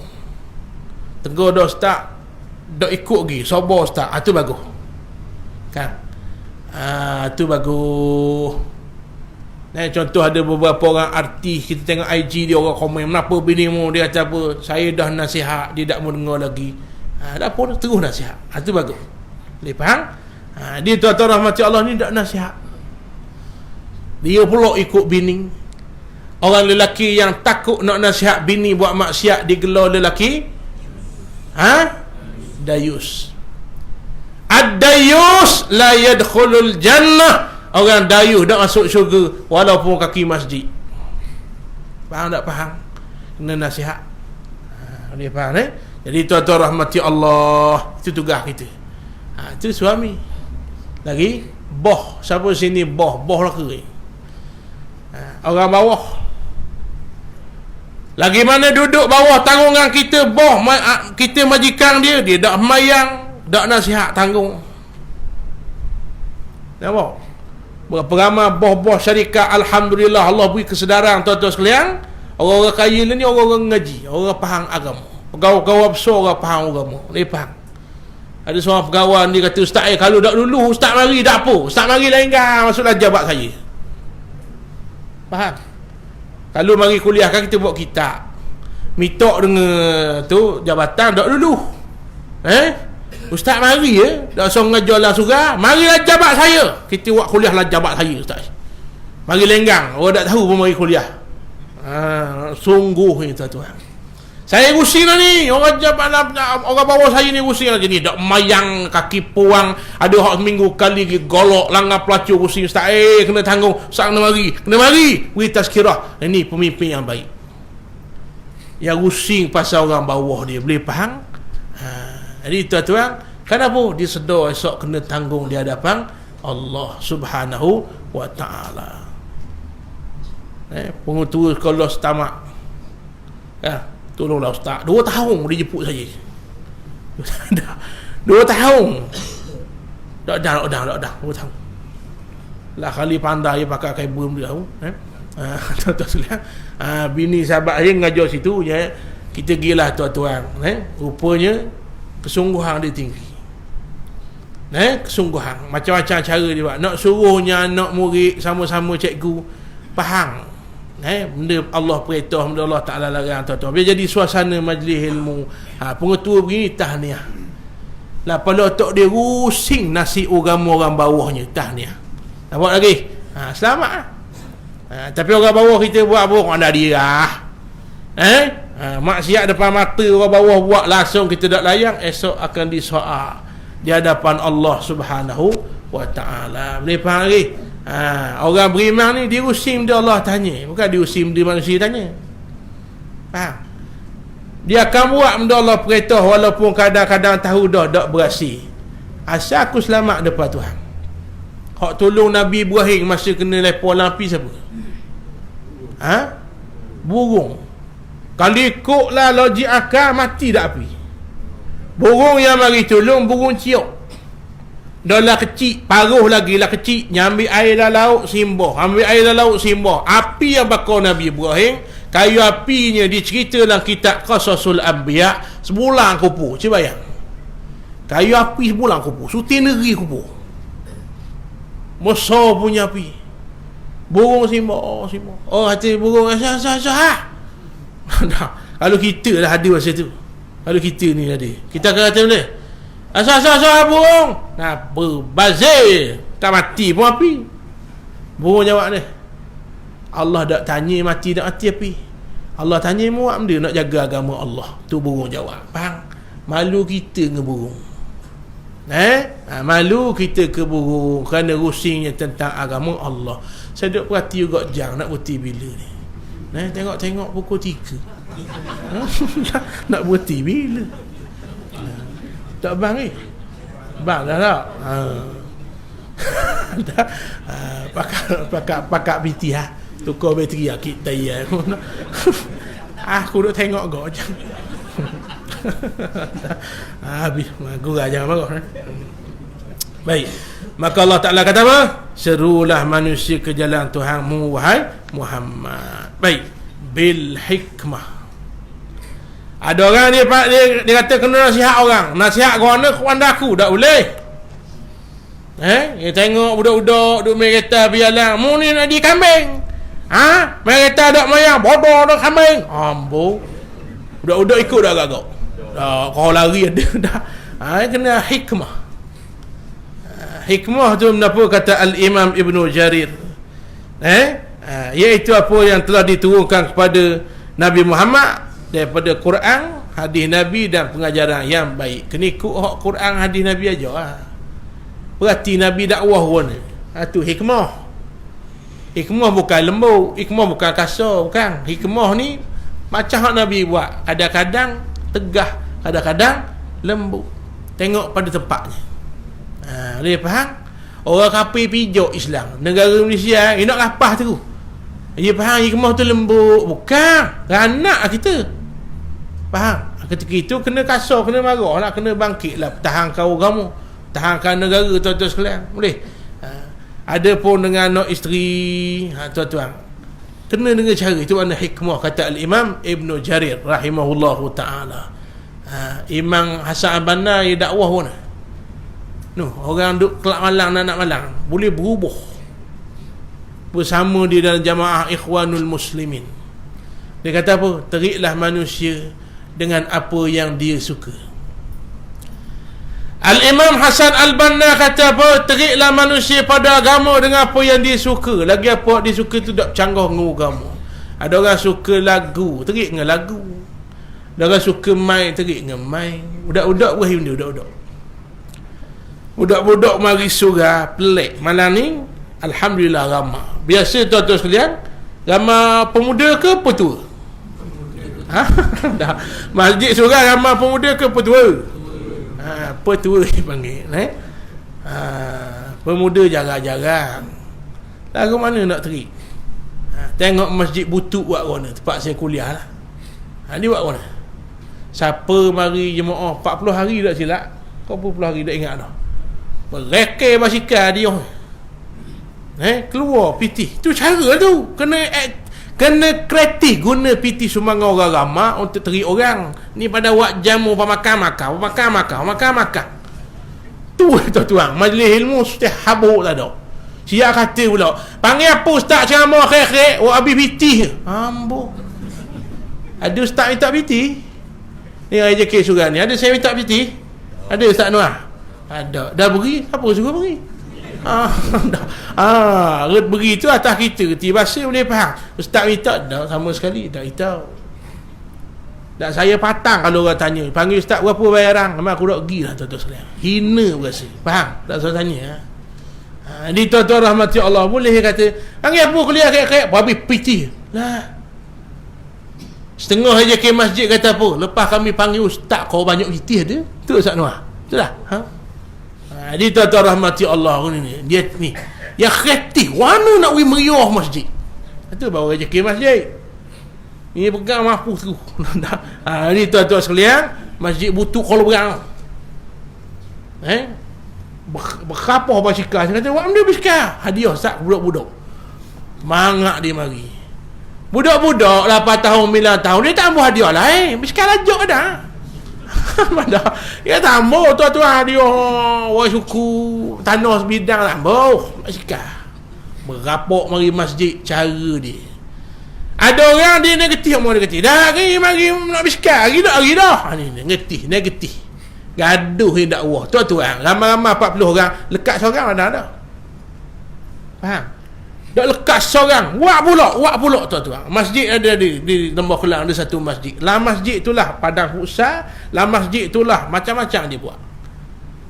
Tegur dah ustaz, dak ikut lagi, sabar ustaz. Tu bagus. Kan? Tu bagus. Contoh ada beberapa orang artis, kita tengok IG dia, orang komen, kenapa bini mu, dia kata apa, saya dah nasihat, dia tak mau dengar lagi. Dah pun terus nasihat. Tu bagus. Boleh faham? Dia tuan-tuan rahmati Allah ni tak nasihat. Dia pula ikut bini. Orang lelaki yang takut nak nasihat bini buat maksiat digelar lelaki dayus. Ad-dayus la yadkhulul jannah. Orang dayus tak masuk syurga walaupun kaki masjid. Faham tak faham? Kena nasihat. Boleh faham Jadi tuan-tuan rahmati Allah, itu tugas kita. Itu suami. Lagi boh. Siapa sini boh? Boh lah ke? Orang bawah. Lagi mana duduk bawah tanggungan kita, boh, kita majikan dia tak mayang, tak nasihat tanggung. Nampak? Berapa ramai boh-boh syarikat, alhamdulillah Allah beri kesedaran tuan-tuan sekalian. Orang-orang kaya ni orang-orang ngaji, orang faham agama. Pegawai-pegawai besar orang faham agama. Dia faham. Ada seorang pegawai dia kata, ustaz kalau tak dulu ustaz mari tak apa. Ustaz mari lain kan masuklah jabat saya. Faham? Kalau mari kuliah kan kita buat kitab. Mitok dengan tu jabatan tak dulu. Ustaz mari tak usah ngajar lah surah. Marilah jabat saya. Kita buat kuliah lah jabat saya ustaz. Mari lenggang. Orang tak tahu pun mari kuliah. Sungguh ni tuan-tuan. Saya rusing lah ni. Orang jabat orang bawah saya ni rusing lah ni. Tak mayang kaki puang. Ada hak minggu kali golok langgar pelacur rusing ustaz. Kena tanggung. Ustaz kena mari. Kena mari. Beri tazkirah. Ini pemimpin yang baik. Yang rusing pasal orang bawah dia. Boleh faham? Jadi tuan-tuan, kenapa dia sedar esok kena tanggung di hadapan Allah Subhanahu wa ta'ala. Pengetua sekolah setamak. Tolonglah ustaz. 2 tahun dia jemput saya. 2 tahun. Tak dah. 2 tahun. Lah kali pandai dia pakai kain burung dia tahu. Tuan-tuan sekalian. Bini sahabat saya ngajar situ je. Kita gilah tuan-tuan. Rupanya kesungguhan dia tinggi. Kesungguhan. Macam-macam cara dia buat. Nak suruhnya anak murid sama-sama cikgu faham. Benda Allah perintah, benda Allah Ta'ala larang tuan-tuan. Biar jadi suasana majlis ilmu. Pengetua begini tahniah. Lah pada otak dia rusing nasi orang bawahnya, tahniah. Nampak lagi? Selamat lah. Tapi orang bawah kita buat apa? Orang dah dia lah. Maksiat depan mata orang bawah buat langsung kita tak layang, esok akan disoal di hadapan Allah Subhanahu wa ta'ala. Boleh faham lagi? Orang beriman ni diusim dia Allah tanya, bukan diusim dia manusia tanya. Faham? Dia akan buat benda Allah perintah walaupun kadang-kadang tahu dah tak berhasil. Asal aku selamat depan Tuhan. Hak tolong Nabi Ibrahim masa kena lepas lampi siapa? Burung. Kalau ikutlah logik akal, mati tak api. Burung yang mari tolong, burung ciok. Dah lah kecil, paruh lagi lah kecil, nyambil air dalam laut simbah, ambil air dalam laut simbah. Api yang bakar Nabi Ibrahim, kayu apinya dicerita dalam kitab Qasasul Anbiya, sebulan kupu. Cuba bayang. Kayu api sebulan kupu, suti negeri kupu. Besar punya api. Burung simbah, simbah. Oh, hati burung asal. Kalau kita dah ada masa tu, kalau kita ni ada, kita akan kata boleh asal burung berbazir, tak mati pun api. Burung jawab ni, Allah tak tanya mati tak mati api. Allah tanya muat benda nak jaga agama Allah. Tu burung jawab. Faham? Malu kita dengan burung. Malu kita ke burung kerana rusingnya tentang agama Allah. Saya duk perhati juga jang nak berhenti bila ni. Tengok pukul 3. Nak berhenti bila? Tak bang ni. Bang dah tak? Pakak PT tukar bateri kita ya. Aku duk tengok gak je. Habis gurau jangan marah. Baik. Maka Allah Ta'ala kata apa? Serulah manusia ke jalan Tuhanmu wahai Muhammad. Baik. Bil hikmah. Ada orang dia kata kena nasihat orang. Nasihat kawan aku tak boleh. Dia tengok budak-budak duk main kereta biarlah. Mu ni nak di kambing. Main kereta dak mayang, bodoh dak kambing. Ambo. Budak-budak ikut dah agak. Kau lari ada dah. Kena hikmah. Hikmah tu apa kata Al-Imam Ibn Jarir. Iaitu apa yang telah diturunkan kepada Nabi Muhammad daripada Quran, hadis Nabi dan pengajaran yang baik. Kena ikut Quran, hadis Nabi aja lah. Berarti Nabi dakwah pun tu hikmah. Hikmah bukan lembut, hikmah bukan kasar, bukan. Hikmah ni macam hak Nabi buat, kadang-kadang tegah, kadang-kadang lembut. Tengok pada tempatnya. Boleh faham? Orang kafir pijak Islam negara Malaysia, nak lapas tu. Dia faham hikmah tu lembut, bukan ranak kita. Faham? Ketika itu kena kasar, kena marah lah, kena bangkitlah, pertahankan agama, tahankan negara, tuan-tuan sekalian. Boleh? Ada pun dengan anak isteri, tuan-tuan, kena dengan cara itu. Mana hikmah, kata Al-Imam Ibn Jarir rahimahullahu ta'ala. Imam Hasan Al-Banna dia dakwah pun orang duk kelak malang, nak malang, boleh berubah bersama dia dalam jamaah Ikhwanul Muslimin. Dia kata apa? Teriklah manusia dengan apa yang dia suka. Al-Imam Hasan Al-Banna kata apa? Teriklah manusia pada agama dengan apa yang dia suka. Lagi apa dia suka tu tak canggah dengan agama. Ada orang suka lagu, terik dengan lagu. Ada orang suka main, terik dengan main. Budak-budak buah benda, budak-budak. Budak-budak mari surah pelik. Malam ni alhamdulillah ramah. Biasa tuan-tuan sekalian, ramah pemuda ke petua? Dah. Masjid surah ramah pemuda ke petua? Petua dipanggil. Pemuda jarang-jarang. Lagu mana nak terik? Tengok masjid Butuk buat mana, tempat saya kuliah lah. Dia buat mana? Siapa mari jemaah 40 hari tak silap? Kau 40 hari tak ingat dah. Merekeh basikal dia. Keluar PT. Tu cara tu. Kena kreatif guna PT sumbangan orang ramai untuk terik orang. Ni pada buat jamu makan. Tu tuan-tuan, majlis ilmu sudah habuk tak ada. Siap kata pula, panggil apa ustaz ceramah khair-khair, habis PT. Ambo. Ada ustaz minta PT? Ni RJK Suran ni, ada saya minta PT? Ada Ustaz Noah? Ada. Dah beri? Apa suruh beri? Beri tu atas kita. Bahasa boleh faham. Ustaz minta? Tak sama sekali. Tak tahu. Tak, saya patang kalau orang tanya. Panggil Ustaz berapa bayaran? Memang aku tak pergi lah tuan-tuan sekalian. Hina berasa. Faham? Tak saya tanya. Jadi tuan-tuan rahmati Allah, boleh kata panggil apa kuliah kayak habis PT lah. Setengah aja ke masjid kata apa, lepas kami panggil ustaz kau banyak PT ada. Tu Ustaz Noah. Betul tak? Jadi tuan-tuan rahmati Allah ni, dia ni yang kreatif, warna nak meriah masjid. Itu baru rezeki masjid. Ini pegang mampu tu. Ini tuan-tuan sekalian, masjid Butuk Kuala Berang. Berapa basikal? Saya kata, "Wak, ambil basikal." Hadiah sat budak-budak. Mangak dia mari. Budak-budak 8 tahun, 9 tahun, dia tambah hadiah lain. Basikal lajak dah. Dia tambah tuan-tuan hadiah orang suku tanah sebidang tambah basikal. Berapok mari masjid cara dia. Ada orang dia negatif, mau negatif. Dah hari mari nak basikal, hari dah. Ni negatif. Gaduh ni dakwah. Tuan-tuan, ramai-ramai 40 orang, lekat seorang ada. Faham? Dak lekat seorang, wak pula tuan-tuan. Masjid ada di Lembah Kelang ada satu masjid. Lah masjid itulah padang futsal, lah masjid itulah macam-macam dia buat.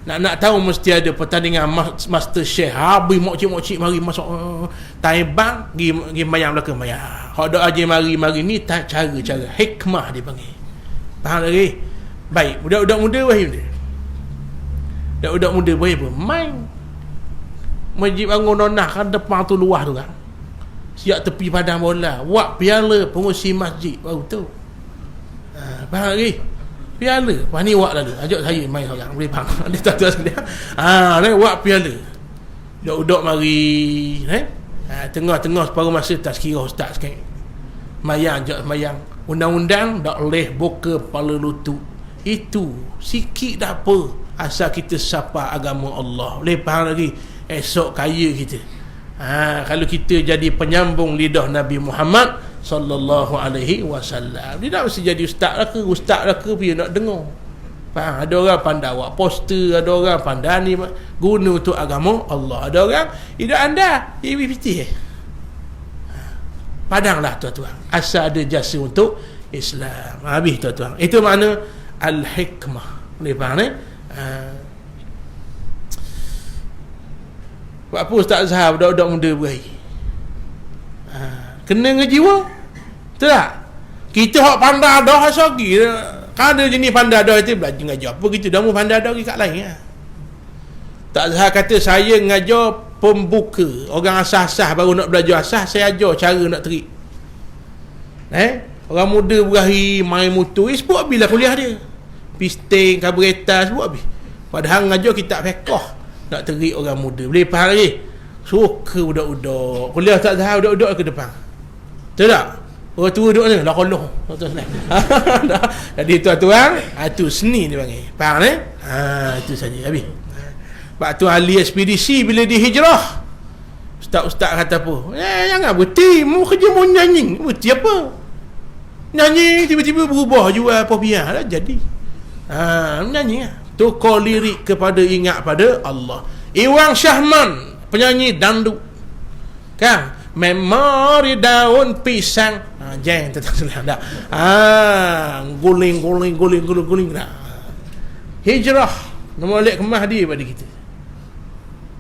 Nak tahu mesti ada pertandingan Master Chef. Habis mokcik mari masuk taibang pergi mayang belakang mayang. Hak dak aje mari ni cara hikmah dia panggil. Faham lagi? Baik, budak-budak muda wahai dia. Budak-budak muda wahai apa? Main. Masjid bangun nonah kan depan tu luah tu kan. Siap tepi padang bola. Wak piala pengusi masjid baru tu. faham lagi? Piala. Lepas ni wak lalu. Ajak saya main seorang. Boleh faham? Dia tuan-tuan sekalian. Wak piala. Duduk mari. Tengah-tengah separuh masa tak sekira ustaz sekali. Mayang je mayang. Undang-undang tak boleh buka kepala lutut. Itu sikit tak apa. Asal kita sapa agama Allah. Boleh faham lagi? Esok kaya kita. Kalau kita jadi penyambung lidah Nabi Muhammad sallallahu alaihi wasallam. Dia tak mesti jadi ustaz lah ke dia nak dengar. Faham? Ada orang pandai buat poster, ada orang pandai ni guna untuk agama Allah. Ada orang hidup anda piti. Padanglah tuan-tuan. Asal ada jasa untuk Islam. Habis tuan-tuan. Itu makna al-hikmah. Boleh faham Buat apa Ustaz Zahar budak-budak muda berakhir? Kena ngejiwa. Betul tak? Kita hak pandai dah asagi. Kan ada jenis pandai dah itu belajar ngajar apa gitu. Dah mu pandai dah kat lain. Tak Zahar kata saya ngajar pembuka. Orang asas-asas baru nak belajar asas, saya ajar cara nak terik. Orang muda berakhir main motor, sebut habis lah kuliah dia. Pisting, karburetor, sebut habis. Padahal ngajar kitab fiqh nak terik orang muda. Boleh faham lagi? Suka budak-budak. Kuliah tak Zahar budak-budak ke depan. Betul tak? Orang tua duduk ni lah kolong. Jadi tuan-tuan, itu seni dia panggil. Faham itu saja. Habis. Sebab tu ahli ekspedisi bila dia hijrah, ustaz-ustaz kata apa? Jangan berhenti, mu kerja mau nyanyi. Berhenti apa? Nyanyi tiba-tiba berubah jual popiah lah jadi. Menyanyi lah. Tukar lirik kepada ingat pada Allah. Iwan Syahman, penyanyi dandut. Kan? Memori daun pisang. Jeng tetap dah. Guling. Hijrah. Nombor lek kemah dia pada kita.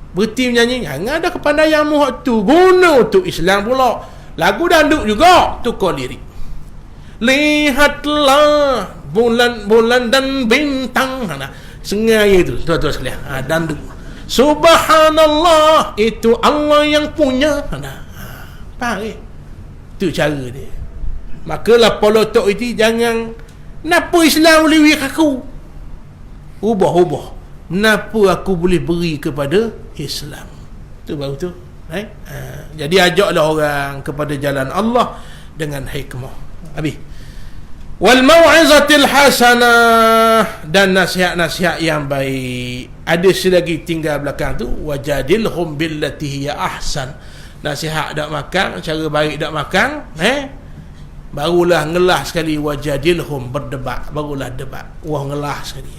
Berhenti menyanyi. Jangan ada kepandaianmu waktu. Guna untuk Islam pula. Lagu dandut juga. Tukar lirik. Lihatlah bulan dan bintang. Sengaja itu tuan-tuan sekalian. Dandut. Subhanallah, itu Allah yang punya. Faham itu cara dia. Makalah polotok itu jangan kenapa Islam boleh beri aku. Ubah. Kenapa aku boleh beri kepada Islam. Itu baru tu. Jadi ajaklah orang kepada jalan Allah dengan hikmah. Habis. Wal mau'izatil hasanah, dan nasihat-nasihat yang baik. Ada selagi tinggal belakang tu, wajadilhum billati hiya ahsan. Nasihat dak makan, cara baik dak makan, barulah ngelah sekali. Wajadilhum, berdebat, barulah debat. Wah, ngelah sekali.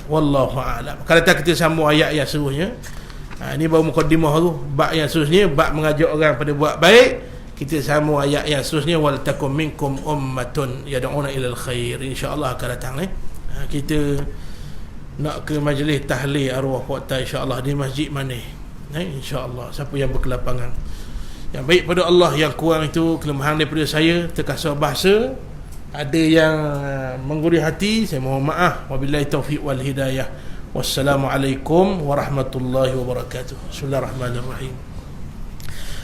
Wallahu a'lam. Kalau tak kita sambung ayat yang seterusnya. Ini baru mukadimah tu. Bab yang seterusnya, bab mengajak orang pada buat baik. Kita sambung ayat yang seterusnya, wal takum minkum ummatun yad'una ilal khair. Insya-Allah akan datang kita nak ke majlis tahlil arwah puasa insya-Allah di masjid mana. Insya-Allah siapa yang berkelapangan. Yang baik pada Allah, yang kurang itu kelemahan daripada saya, terkasar bahasa, ada yang menggurih hati, saya mohon maaf. Wabillahi taufiq wal hidayah. Wassalamualaikum warahmatullahi wabarakatuh. Bismillahirrahmanirrahim.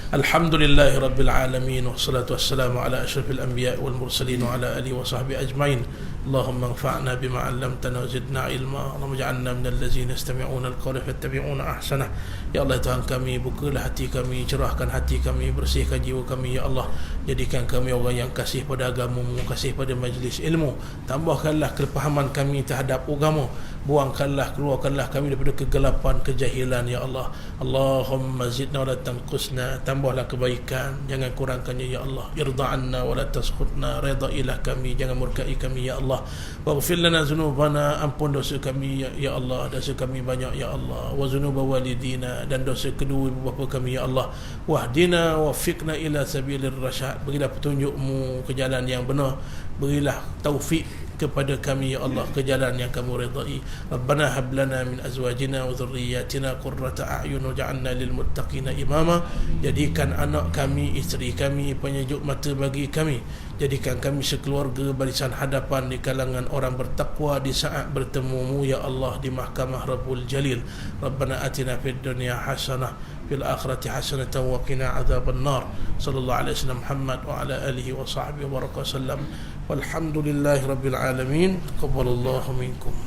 Alhamdulillahi Rabbil Alamin. Wassalatu wassalamu ala ashrafil anbiya wal mursalin wa ala alihi wa sahbihi ajmain. Allahumma anfa'na bima 'allamtana wa zidna ilma. Allahumma ij'alna minal ladzina yastami'una al-qawla fayattabi'una ahsanah. Ya Allah, Tuhan kami, bukalah hati kami, cerahkan hati kami, bersihkan jiwa kami ya Allah. Jadikan kami orang yang kasih pada agama-Mu, kasih pada majlis ilmu. Tambahkanlah kepahaman kami terhadap agama. Buangkanlah, keluarkanlah kami daripada kegelapan, kejahilan ya Allah. Allahumma zidna wa la tanqusna. Tambahlah kebaikan, jangan kurangkannya ya Allah. Irda anna wa la taskhutna. Redailah kami, jangan murkai kami ya Allah. Waghfir lana dzunubana, ampun dosa kami ya Allah. Dosa kami banyak ya Allah. Wa dzunuba walidina, dan dosa kedua ibu bapa kami ya Allah. Wahdina wafiqna ila sabilir rasyad. Berilah petunjuk-Mu ke jalan yang benar. Berilah taufik kepada kami ya Allah ke jalan yang kamu redai. Rabbana hab lana min azwajina wa dhurriyyatina qurrata a'yun waj'alna lil muttaqina imama. Jadikan anak kami, isteri kami penyejuk mata bagi kami. Jadikan kami sekeluarga barisan hadapan di kalangan orang bertakwa di saat bertemu-Mu ya Allah di mahkamah Rabbul Jalil. Rabbana atina fid dunya hasanah fil akhirati hasanatan wa qina adzabannar. Sallallahu alaihi wasallam Muhammad wa ala alihi wa sahbihi wa baraka sallam. Walhamdulillahi rabbil alamin. alamin. Taqabbalallahu minkum.